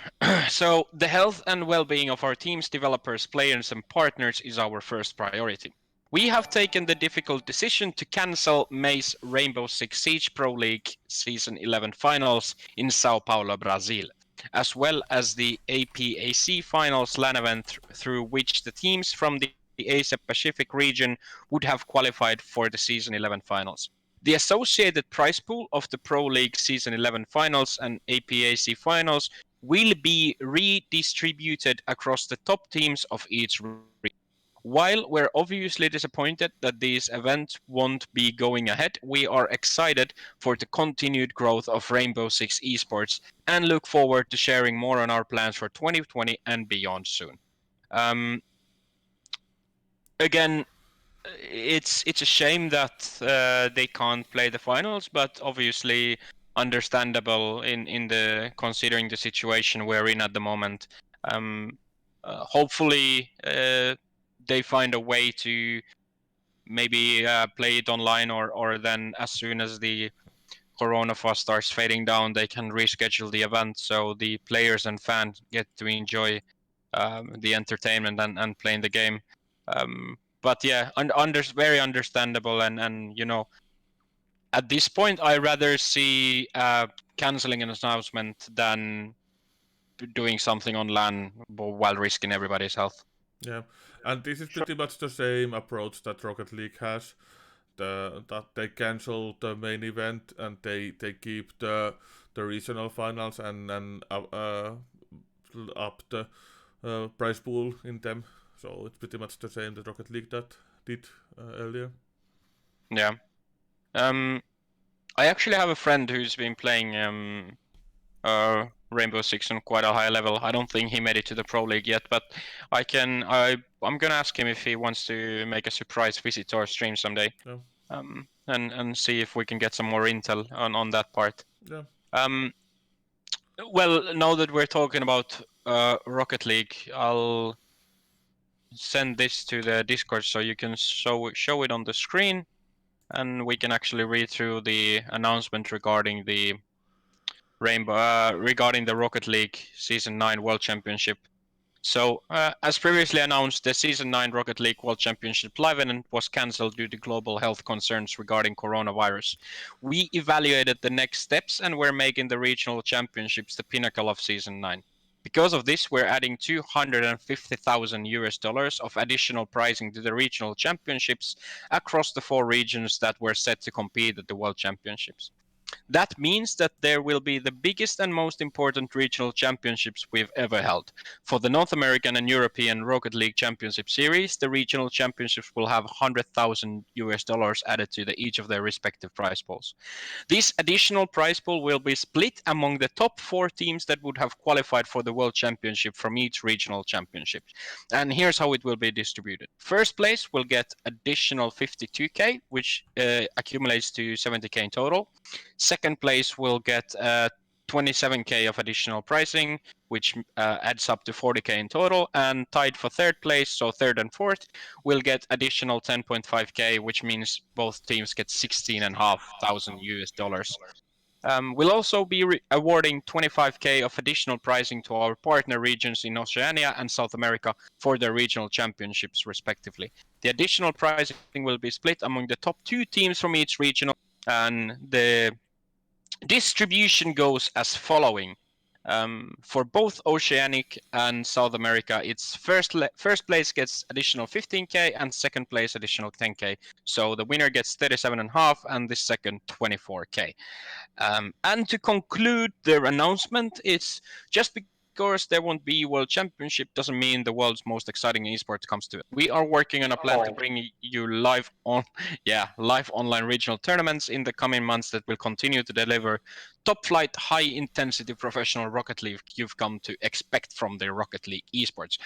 C: So the health and well-being of our teams, developers, players, and partners is our first priority. We have taken the difficult decision to cancel May's Rainbow Six Siege Pro League Season 11 Finals in Sao Paulo, Brazil, as well as the APAC Finals LAN event through which the teams from the Asia Pacific region would have qualified for the Season 11 Finals. The associated prize pool of the Pro League Season 11 Finals and APAC Finals will be redistributed across the top teams of each region. While we're obviously disappointed that these events won't be going ahead, we are excited for the continued growth of Rainbow Six Esports and look forward to sharing more on our plans for 2020 and beyond soon. Again, it's a shame that they can't play the finals, but obviously understandable in the considering the situation we're in at the moment. Hopefully they find a way to maybe play it online, or then as soon as the coronavirus starts fading down, they can reschedule the event so the players and fans get to enjoy the entertainment and playing the game. But yeah, very understandable, and you know, at this point, I rather see canceling an announcement than doing something on LAN while risking everybody's health.
B: Yeah, and this is pretty much the same approach that Rocket League has. That they cancel the main event and they keep the regional finals and up the prize pool in them. So it's pretty much the same that Rocket League that did earlier.
C: Yeah. I actually have a friend who's been playing Rainbow Six on quite a high level. I don't think he made it to the Pro League yet, but I'm gonna ask him if he wants to make a surprise visit to our stream someday.
B: Yeah.
C: And see if we can get some more intel on that part.
B: Yeah.
C: Well, now that we're talking about Rocket League, I'll send this to the Discord so you can show it on the screen, and we can actually read through the announcement regarding the regarding the Rocket League Season 9 World Championship. So, as previously announced, the Season 9 Rocket League World Championship live event was cancelled due to global health concerns regarding coronavirus. We evaluated the next steps and we're making the regional championships the pinnacle of Season 9. Because of this, we're adding $250,000 of additional pricing to the regional championships across the 4 regions that were set to compete at the World Championships. That means that there will be the biggest and most important regional championships we've ever held. For the North American and European Rocket League Championship Series, the regional championships will have $100,000 added to each of their respective prize pools. This additional prize pool will be split among the top 4 teams that would have qualified for the World Championship from each regional championship. And here's how it will be distributed. First place will get additional 52k, which accumulates to 70k in total. Second place will get 27k of additional pricing, which adds up to 40k in total, and tied for third place, so third and fourth, will get additional 10.5k, which means both teams get $16,500. We'll also be awarding 25k of additional pricing to our partner regions in Oceania and South America for their regional championships, respectively. The additional pricing will be split among the top 2 teams from each regional, and the distribution goes as following. For both Oceanic and South America, it's first place gets additional 15k and second place additional 10k. So the winner gets 37.5 and the second 24k. And to conclude their announcement, it's just because there won't be World Championship doesn't mean the world's most exciting esport comes to it. We are working on a plan to bring you live online regional tournaments in the coming months that will continue to deliver top flight, high intensity professional Rocket League you've come to expect from the Rocket League esports.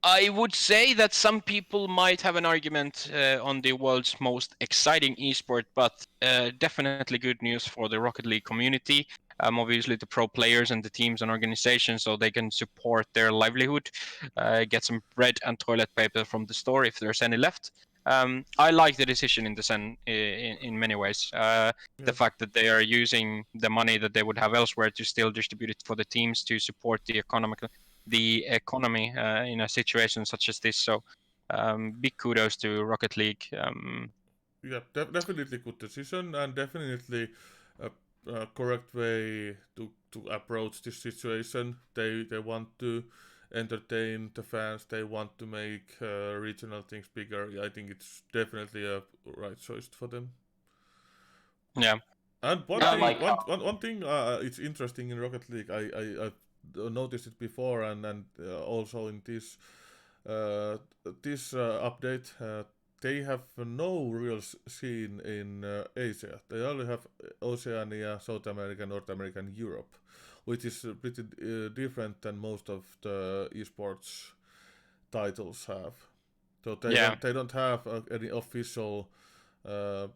C: I would say that some people might have an argument on the world's most exciting esport, but definitely good news for the Rocket League community. Obviously, the pro players and the teams and organizations, so they can support their livelihood, get some bread and toilet paper from the store if there's any left. I like the decision in many ways. The fact that they are using the money that they would have elsewhere to still distribute it for the teams to support the economy in a situation such as this. So big kudos to Rocket League.
B: Definitely good decision, and definitely a correct way to approach this situation. They want to entertain the fans. They want to make regional things bigger. I think it's definitely a right choice for them.
C: Yeah.
B: And one thing it's interesting in Rocket League. I noticed it before, and also in this update, they have no real scene in Asia. They only have Oceania, South America, North America, and Europe, which is pretty different than most of the esports titles have. So they don't have any official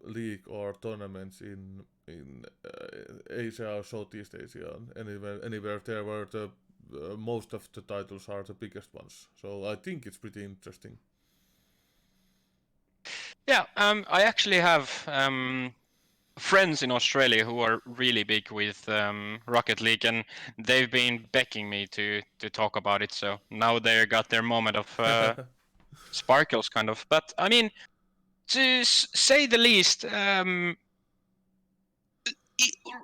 B: league or tournaments in Asia or Southeast Asia, anywhere there where the most of the titles are the biggest ones. So I think it's pretty interesting.
C: Yeah, I actually have friends in Australia who are really big with Rocket League, and they've been begging me to talk about it. So now they got their moment of sparkles, kind of. But I mean, to say the least,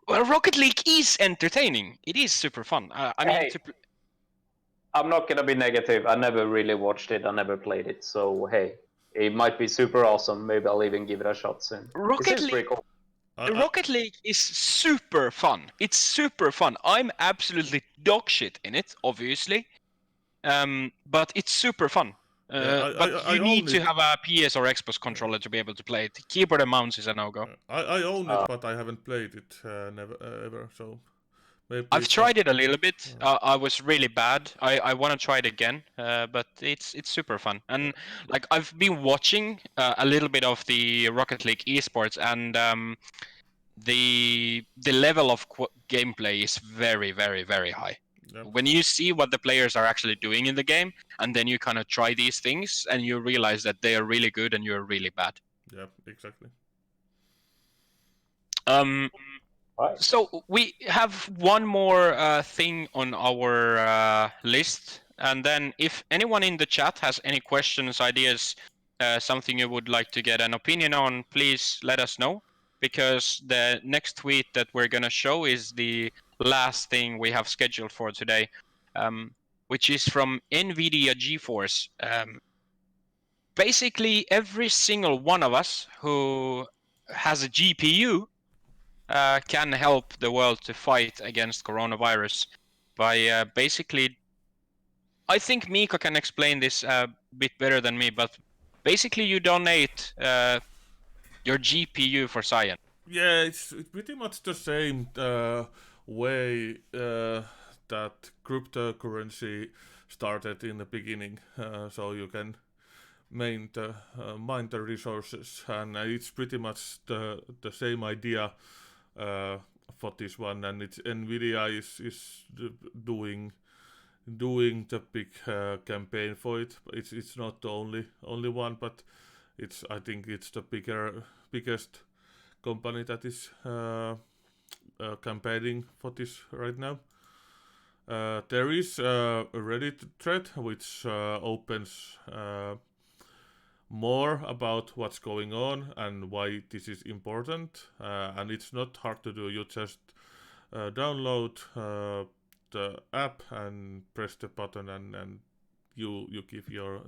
C: Rocket League is entertaining. It is super fun.
D: I'm not gonna be negative. I never really watched it. I never played it. So hey, it might be super awesome. Maybe I'll even give it a shot soon.
C: Rocket League. Pretty cool. Rocket League is super fun. It's super fun. I'm absolutely dog shit in it, obviously, but it's super fun. But you need to have a PS or Xbox controller to be able to play it. Keyboard and mouse is a no-go.
B: I own it, but I haven't played it never ever. So maybe
C: I've tried it a little bit. I was really bad. I want to try it again, but it's super fun. And like I've been watching a little bit of the Rocket League esports, and the level of gameplay is very, very, very high. Yep. When you see what the players are actually doing in the game, and then you kind of try these things, and you realize that they are really good and you're really bad.
B: Yeah, exactly.
D: Right.
C: So we have one more thing on our list, and then if anyone in the chat has any questions, ideas, something you would like to get an opinion on, please let us know, because the next tweet that we're gonna show is the last thing we have scheduled for today, which is from NVIDIA GeForce. Basically, every single one of us who has a GPU can help the world to fight against coronavirus by basically, I think Mika can explain this a bit better than me, but basically you donate your GPU for science.
B: Yeah, it's pretty much the same way that cryptocurrency started in the beginning. So you can mine the resources, and it's pretty much the same idea for this one. And it's NVIDIA is doing the big campaign for it. It's not the only one, but I think it's the biggest company that is campaigning for this right now. There is a Reddit thread which opens more about what's going on and why this is important, and it's not hard to do. You just download the app and press the button, and you give your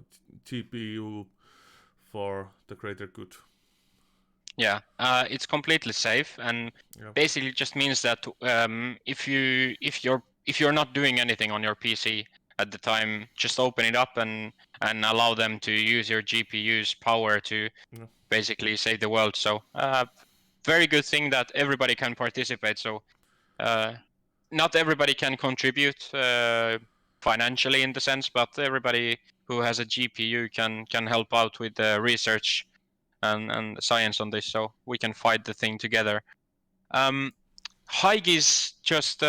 B: GPU for the greater good.
C: Yeah, it's completely safe, and basically just means that if you're not doing anything on your PC at the time, just open it up and allow them to use your GPU's power to basically save the world. So very good thing that everybody can participate. So not everybody can contribute financially in the sense, but everybody who has a GPU can help out with the research and science on this, so we can fight the thing together. Haigis just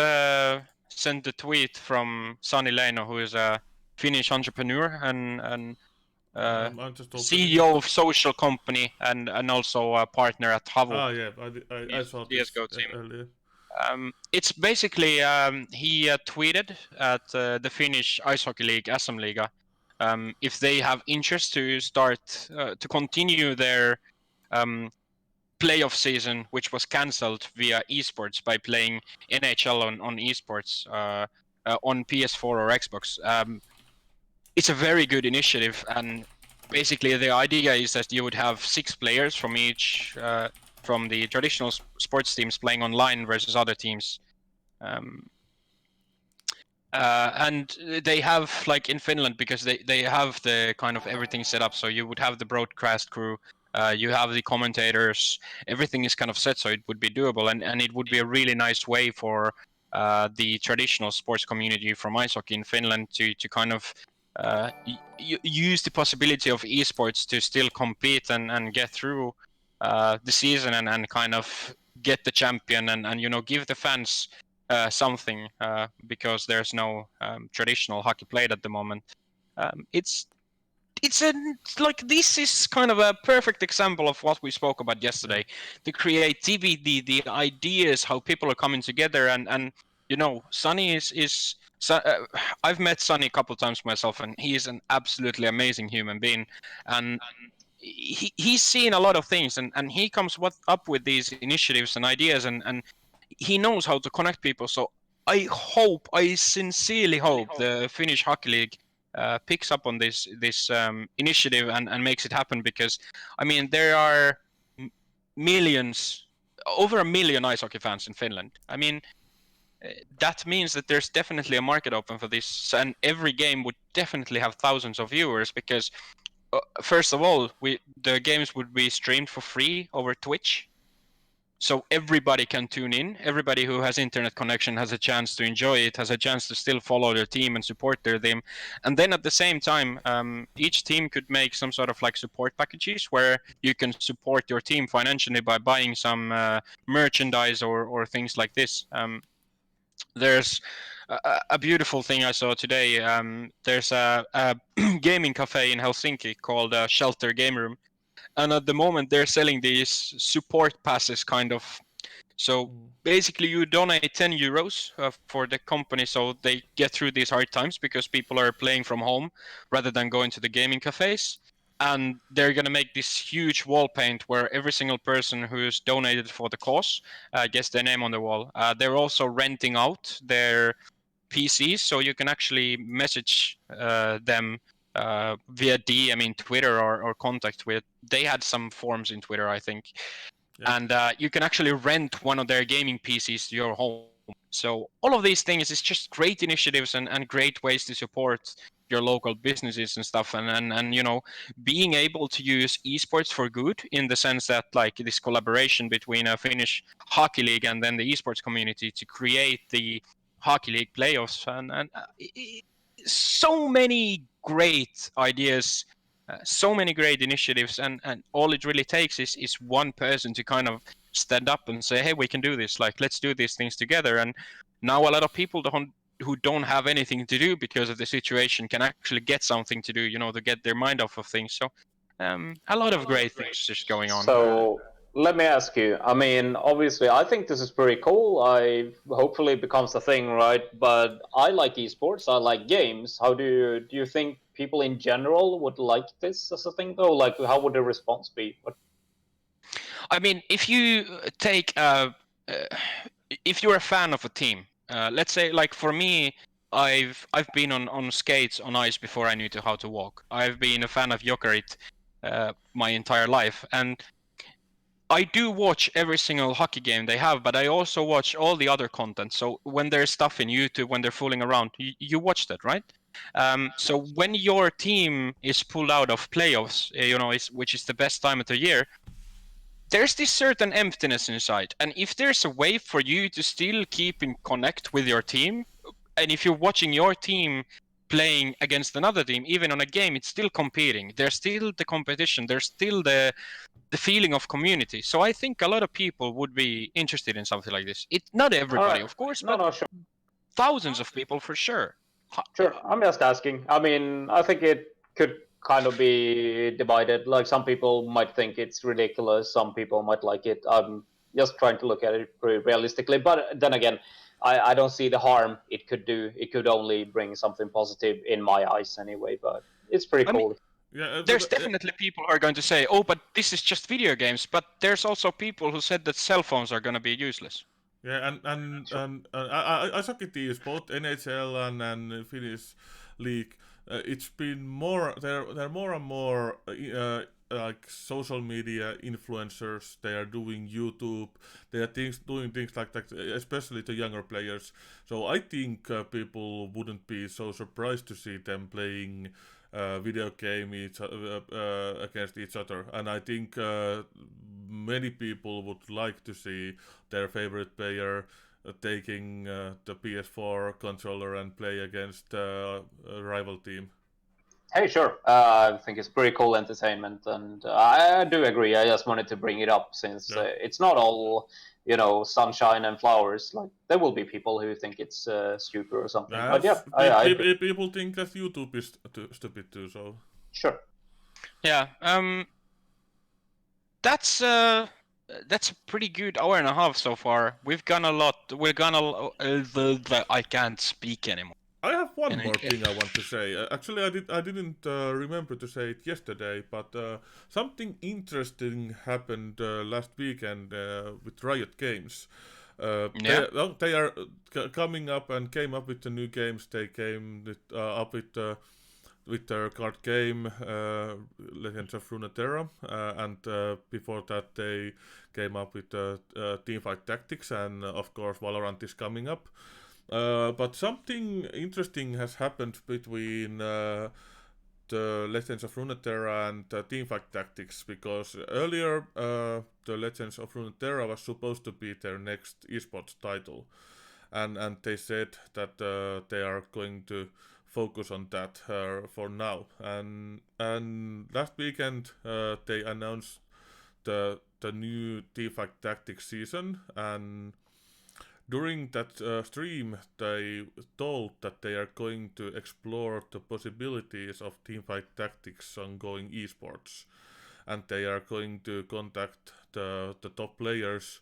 C: sent a tweet from Sani Leino, who is a Finnish entrepreneur and CEO of social company and also a partner at Havu.
B: Ah, yeah, I saw this
C: CS:GO team.
B: earlier.
C: It's basically he tweeted at the Finnish Ice Hockey League, SM Liga, if they have interest to start to continue their playoff season, which was cancelled via esports by playing NHL on esports on PS4 or Xbox. It's a very good initiative, and basically the idea is that you would have 6 players from each from the traditional sports teams playing online versus other teams. And they have, like in Finland, because they have the kind of everything set up, so you would have the broadcast crew, you have the commentators, everything is kind of set, so it would be doable, and it would be a really nice way for the traditional sports community from ice hockey in Finland to kind of use the possibility of esports to still compete and get through the season and kind of get the champion and you know, give the fans something because there's no traditional hockey played at the moment. It's like, this is kind of a perfect example of what we spoke about yesterday. The creativity, the ideas, how people are coming together, and you know, Sunny is I've met Sunny a couple times myself, and he is an absolutely amazing human being, and he's seen a lot of things, and he comes up with these initiatives and ideas, and he knows how to connect people. So I sincerely hope the Finnish Hockey League picks up on this initiative and makes it happen, because I mean, there are millions, over 1 million ice hockey fans in Finland. I mean, that means that there's definitely a market open for this, and every game would definitely have thousands of viewers, because first of all, the games would be streamed for free over Twitch. So everybody can tune in. Everybody who has internet connection has a chance to enjoy it, has a chance to still follow their team and support their team. And then at the same time, each team could make some sort of like support packages where you can support your team financially by buying some merchandise or things like this. There's a beautiful thing I saw today. There's a gaming cafe in Helsinki called Shelter Game Room. And at the moment, they're selling these support passes, kind of So basically, you donate 10 euros for the company, so they get through these hard times because people are playing from home rather than going to the gaming cafes. And they're gonna make this huge wall paint where every single person who's donated for the cause gets their name on the wall. They're also renting out their PCs, so you can actually message them via DM in Twitter or contact with. They had some forms in Twitter, I think.
B: Yeah.
C: And you can actually rent one of their gaming PCs to your home. So all of these things is just great initiatives and great ways to support your local businesses and stuff, and you know, being able to use esports for good in the sense that like this collaboration between a Finnish hockey league and then the esports community to create the hockey league playoffs and so many great ideas, so many great initiatives, and all it really takes is one person to kind of stand up and say, hey, we can do this, like let's do these things together. And now a lot of people who don't have anything to do because of the situation can actually get something to do, you know, to get their mind off of things. So a lot of great things just going on.
D: So let me ask you. I mean, obviously, I think this is pretty cool. I hopefully it becomes a thing, right? But I like esports. I like games. How do you think people in general would like this as a thing, though? Like, how would the response be?
C: I mean, if you take if you're a fan of a team, let's say like for me, I've been on skates on ice before I knew how to walk. I've been a fan of Jokerit my entire life, and I do watch every single hockey game they have, but I also watch all the other content. So when there's stuff in YouTube, when they're fooling around, you watch that, right? So when your team is pulled out of playoffs, you know, which is the best time of the year, there's this certain emptiness inside. And if there's a way for you to still keep in connect with your team, and if you're watching your team playing against another team, even on a game, it's still competing. There's still the competition. There's still the feeling of community. So I think a lot of people would be interested in something like this. Not everybody, of course, but
D: Sure.
C: thousands of people for sure.
D: Sure, I'm just asking. I mean, I think it could kind of be divided. Like some people might think it's ridiculous, some people might like it. I'm just trying to look at it pretty realistically. But then again, I don't see the harm it could do. It could only bring something positive in my eyes anyway. But it's pretty cool.
B: Yeah,
C: There's definitely people who are going to say, oh, but this is just video games. But there's also people who said that cell phones are going to be useless.
B: Yeah, and I suck at these both NHL and Finnish league. It's been more there are more and more like social media influencers. They are doing YouTube. They are doing things like that, especially the younger players. So I think people wouldn't be so surprised to see them playing video game against each other, and I think many people would like to see their favorite player taking the PS4 controller and play against a rival team.
D: Hey, sure. I think it's pretty cool entertainment, and I do agree. I just wanted to bring it up since it's not all, you know, sunshine and flowers. Like there will be people who think it's stupid or something. But yeah,
B: people think that YouTube is stupid too. So
D: sure.
C: Yeah. That's a pretty good hour and a half so far. We've gone a lot. I can't speak anymore.
B: I have one more thing I want to say. Actually, I didn't remember to say it yesterday, but something interesting happened last weekend with Riot Games. They are coming up and came up with the new games. They came up with their card game Legends of Runeterra, and before that they came up with Teamfight Tactics, and of course Valorant is coming up. But something interesting has happened between the Legends of Runeterra and Teamfight Tactics, because earlier the Legends of Runeterra was supposed to be their next esports title, and they said that they are going to focus on that for now. And last weekend they announced the new Teamfight Tactics season, and during that stream, they told that they are going to explore the possibilities of Teamfight Tactics ongoing esports, and they are going to contact the top players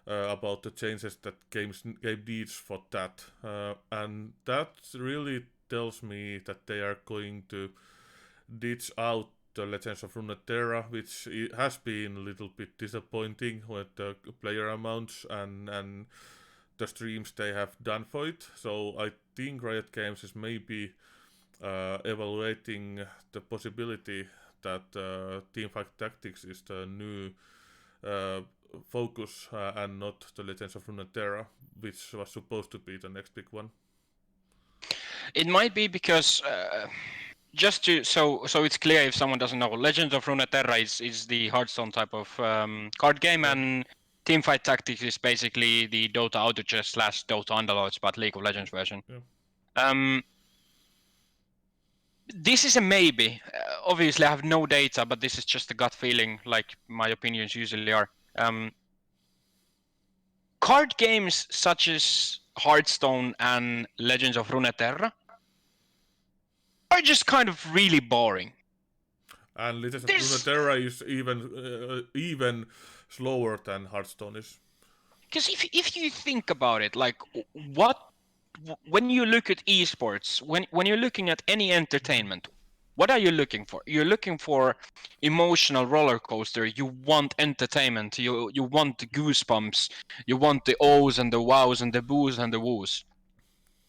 B: about the changes that game needs for that, and that really tells me that they are going to ditch out the Legends of Runeterra, which has been a little bit disappointing with the player amounts and the streams they have done for it. So I think Riot Games is maybe evaluating the possibility that Teamfight Tactics is the new focus and not the Legends of Runeterra, which was supposed to be the next big one.
C: It might be because just to so it's clear if someone doesn't know, Legends of Runeterra is the Hearthstone type of card game, and Teamfight Tactics is basically the Dota auto chess / Dota Underlords but League of Legends version.
B: Yeah.
C: This is a maybe. Obviously, I have no data, but this is just a gut feeling, like my opinions usually are. Card games such as Hearthstone and Legends of Runeterra are just kind of really boring.
B: And Legends of Runeterra is even slower than Hearthstone is.
C: Because if you think about it, like when you look at esports, when you're looking at any entertainment, what are you looking for? You're looking for emotional roller coaster. You want entertainment. You want the goosebumps. You want the ohs and the wows and the boos and the woos.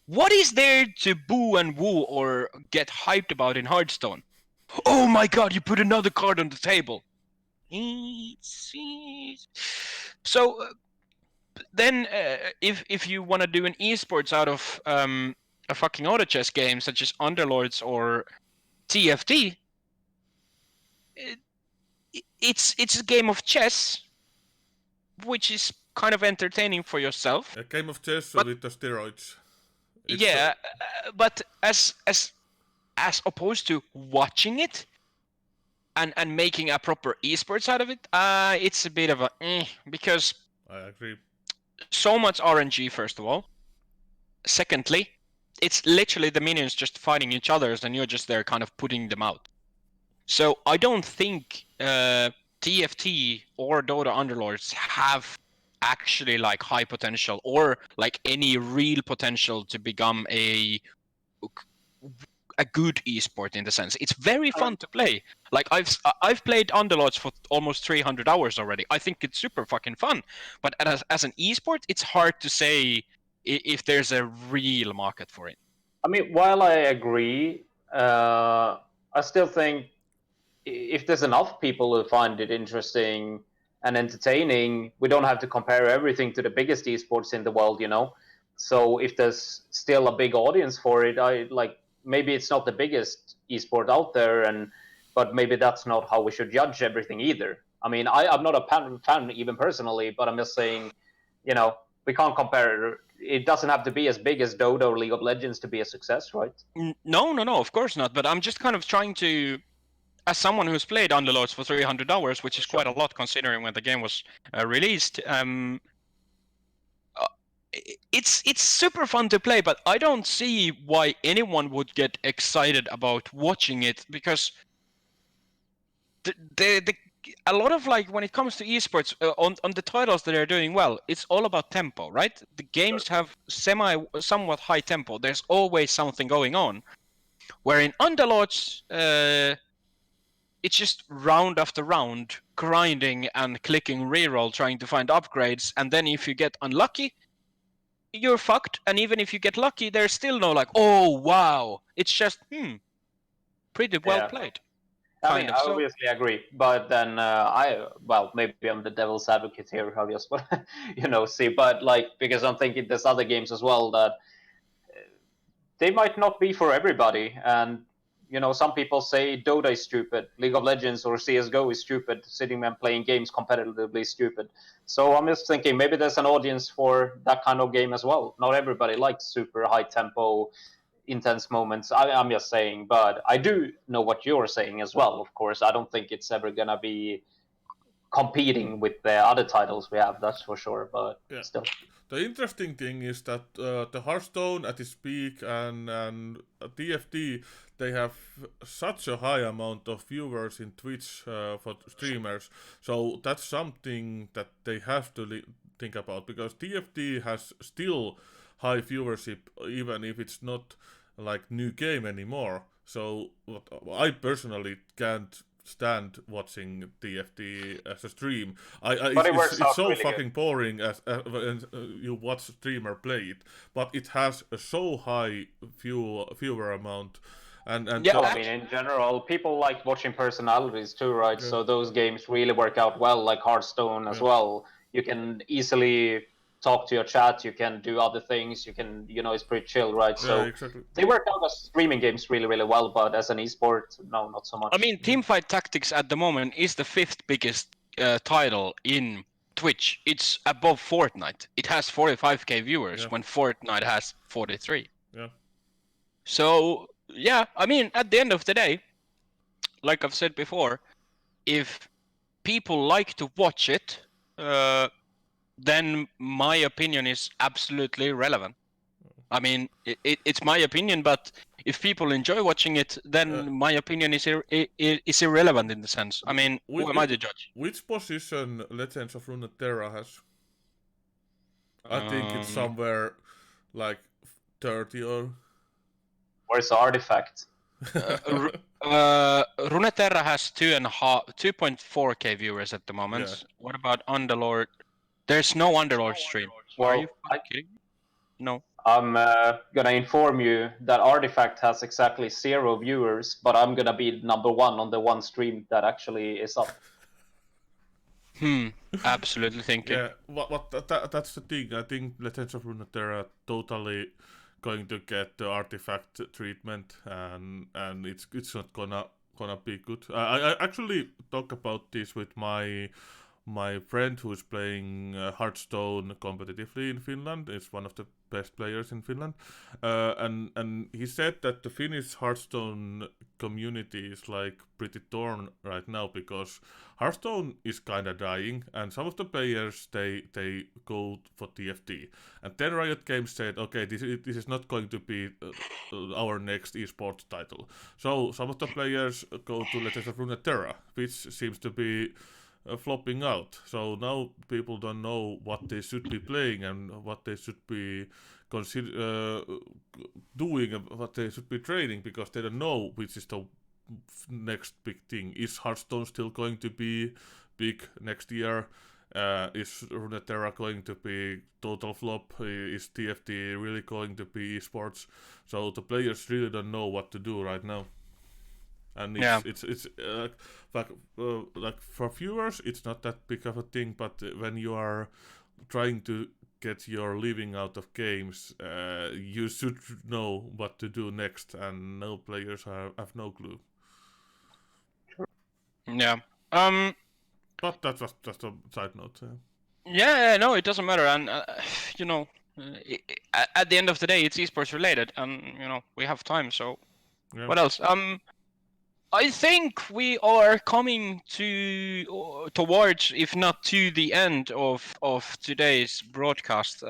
C: What is there to boo and woo or get hyped about in Hearthstone? Oh my god, you put another card on the table. So then if you want to do an esports out of a fucking auto chess game such as Underlords or TFT, it's a game of chess, which is kind of entertaining for yourself.
B: A game of chess with the steroids.
C: But as opposed to watching it and making a proper esports out of it, it's a bit of a because
B: I agree.
C: So much RNG, first of all. Secondly, it's literally the minions just fighting each other, and you're just there kind of putting them out. So I don't think TFT or Dota Underlords have actually like high potential or like any real potential to become a good esport in the sense. It's very fun to play. Like I've played Underlords for almost 300 hours already. I think it's super fucking fun. But as an esport, it's hard to say if there's a real market for it.
D: I mean, while I agree, I still think if there's enough people who find it interesting and entertaining, we don't have to compare everything to the biggest esports in the world, you know. So if there's still a big audience for it, maybe it's not the biggest esport out there, but maybe that's not how we should judge everything either. I mean, I'm not a fan even personally, but I'm just saying, you know, we can't compare. It doesn't have to be as big as Dota or League of Legends to be a success, right?
C: No, of course not. But I'm just kind of trying to, as someone who's played Underlords for 300 hours, which is quite a lot considering when the game was released, it's super fun to play, but I don't see why anyone would get excited about watching it, because a lot of, like, when it comes to esports, on the titles that are doing well, it's all about tempo, right? The games have somewhat high tempo. There's always something going on. Where in Underlords, it's just round after round, grinding and clicking reroll, trying to find upgrades, and then if you get unlucky, you're fucked. And even if you get lucky, there's still no like, oh wow, it's just pretty well played.
D: I mean, I obviously agree, but then maybe I'm the devil's advocate here, I just want to, see, but like, because I'm thinking there's other games as well that they might not be for everybody, and some people say Dota is stupid, League of Legends or CS:GO is stupid, sitting and playing games competitively is stupid. So I'm just thinking maybe there's an audience for that kind of game as well. Not everybody likes super high tempo, intense moments. I'm just saying, but I do know what you're saying as well. Of course, I don't think it's ever gonna be competing with the other titles we have. That's for sure. But still,
B: the interesting thing is that the Hearthstone at its peak and TFT, they have such a high amount of viewers in Twitch for streamers. So that's something that they have to think about, because TFT has still high viewership, even if it's not like new game anymore. So I personally can't stand watching TFT as a stream.
D: But it works
B: It's
D: out
B: so
D: really
B: fucking boring as when you watch a streamer play it, but it has a so high viewer amount, and
C: Yeah,
B: so,
D: I mean, in general, people like watching personalities too, right?
B: Yeah.
D: So those games really work out well, like Hearthstone as
B: Yeah.
D: well. You can easily talk to your chat, you can do other things, you can, it's pretty chill, right?
B: Yeah,
D: So
B: exactly.
D: they work out as streaming games really, really well, but as an esport, no, not so much.
C: I mean, Teamfight Tactics at the moment is the 5th biggest title in Twitch. It's above Fortnite. It has 45k viewers
B: Yeah.
C: when Fortnite has 43.
B: Yeah.
C: So yeah, I mean, at the end of the day, like I've said before, if people like to watch it, then my opinion is absolutely relevant. I mean, it's my opinion, but if people enjoy watching it, then my opinion is irrelevant in the sense. I mean, who am I to judge?
B: Which position Legends of Runeterra has? I think it's
C: Um,
B: somewhere like 30 or.
D: Where's the artifact?
C: Runeterra has 2.4k viewers at the moment.
B: Yeah.
C: What about Underlord? There's no Underlord stream. Are
D: Well,
C: you kidding me? No.
D: I'm gonna inform you that Artifact has exactly 0 viewers, but I'm gonna be number 1 on the one stream that actually is up.
C: Absolutely thinking.
B: Yeah, that's the thing. I think Legends of Runeterra totally going to get the artifact treatment, and it's not gonna be good. I actually talk about this with my friend who's playing Hearthstone competitively in Finland. Is one of the best players in Finland, and he said that the Finnish Hearthstone community is like pretty torn right now, because Hearthstone is kind of dying, and some of the players they go for TFT, and then Riot Games said, okay, this is not going to be our next esports title. So some of the players go to Legends of Runeterra, which seems to be flopping out. So now people don't know what they should be playing and what they should be doing and what they should be training, because they don't know which is the next big thing. Is Hearthstone still going to be big next year? Is Runeterra going to be total flop? Is TFT really going to be esports? So the players really don't know what to do right now. And it's like for viewers, it's not that big of a thing. But when you are trying to get your living out of games, you should know what to do next, and no players have no clue.
C: Yeah.
B: But that was just a side note.
C: Yeah, no, it doesn't matter, and you know, at the end of the day, it's esports related, and we have time. So,
B: Yeah.
C: what else? I think we are coming towards, if not to the end of today's broadcast.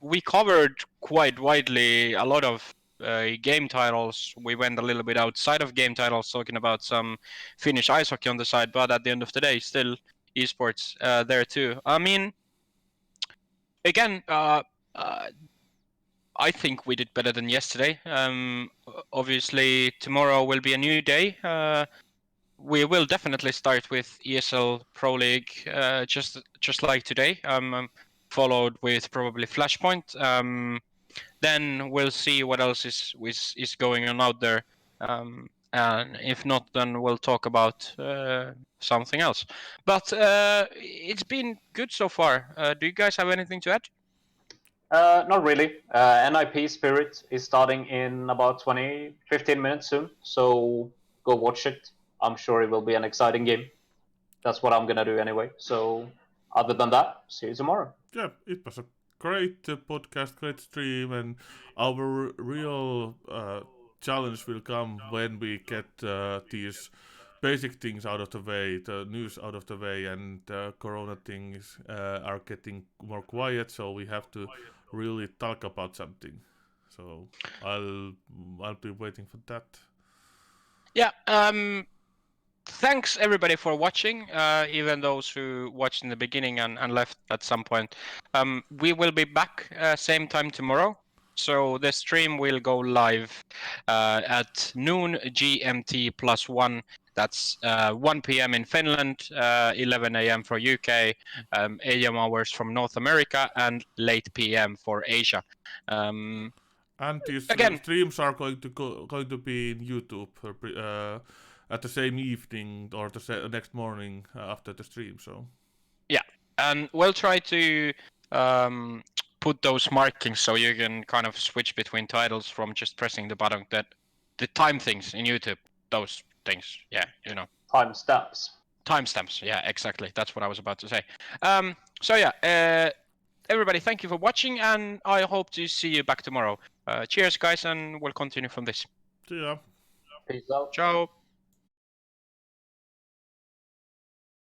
C: We covered quite widely a lot of game titles. We went a little bit outside of game titles, talking about some Finnish ice hockey on the side, but at the end of the day, still esports there too. I mean, again, I think we did better than yesterday. Obviously, tomorrow will be a new day. We will definitely start with ESL Pro League, just like today. Followed with probably Flashpoint. Then we'll see what else is going on out there. And if not, then we'll talk about something else. But it's been good so far. Do you guys have anything to add?
D: Not really. NIP Spirit is starting in about 15 minutes soon, so go watch it. I'm sure it will be an exciting game. That's what I'm gonna do anyway. So, other than that, see you tomorrow.
B: Yeah, it was a great podcast, great stream, and our real challenge will come when we get these basic things out of the way, the news out of the way, and corona things are getting more quiet, so we have to really talk about something. So I'll be waiting for that.
C: Yeah. thanks everybody for watching, even those who watched in the beginning and left at some point. We will be back same time tomorrow. So the stream will go live at noon GMT +1. That's 1 p.m. in Finland, 11 a.m. for UK, AM hours from North America, and late p.m. for Asia.
B: And these
C: Again-
B: streams are going to be in YouTube at the same evening or the next morning after the stream. So
C: And we'll try to put those markings so you can kind of switch between titles from just pressing the button. That the time things in YouTube, those things, yeah, you know.
D: Timestamps.
C: Yeah, exactly. That's what I was about to say. So yeah, everybody, thank you for watching, and I hope to see you back tomorrow. Cheers, guys, and we'll continue from this.
B: see ya.
D: Peace out.
C: Ciao.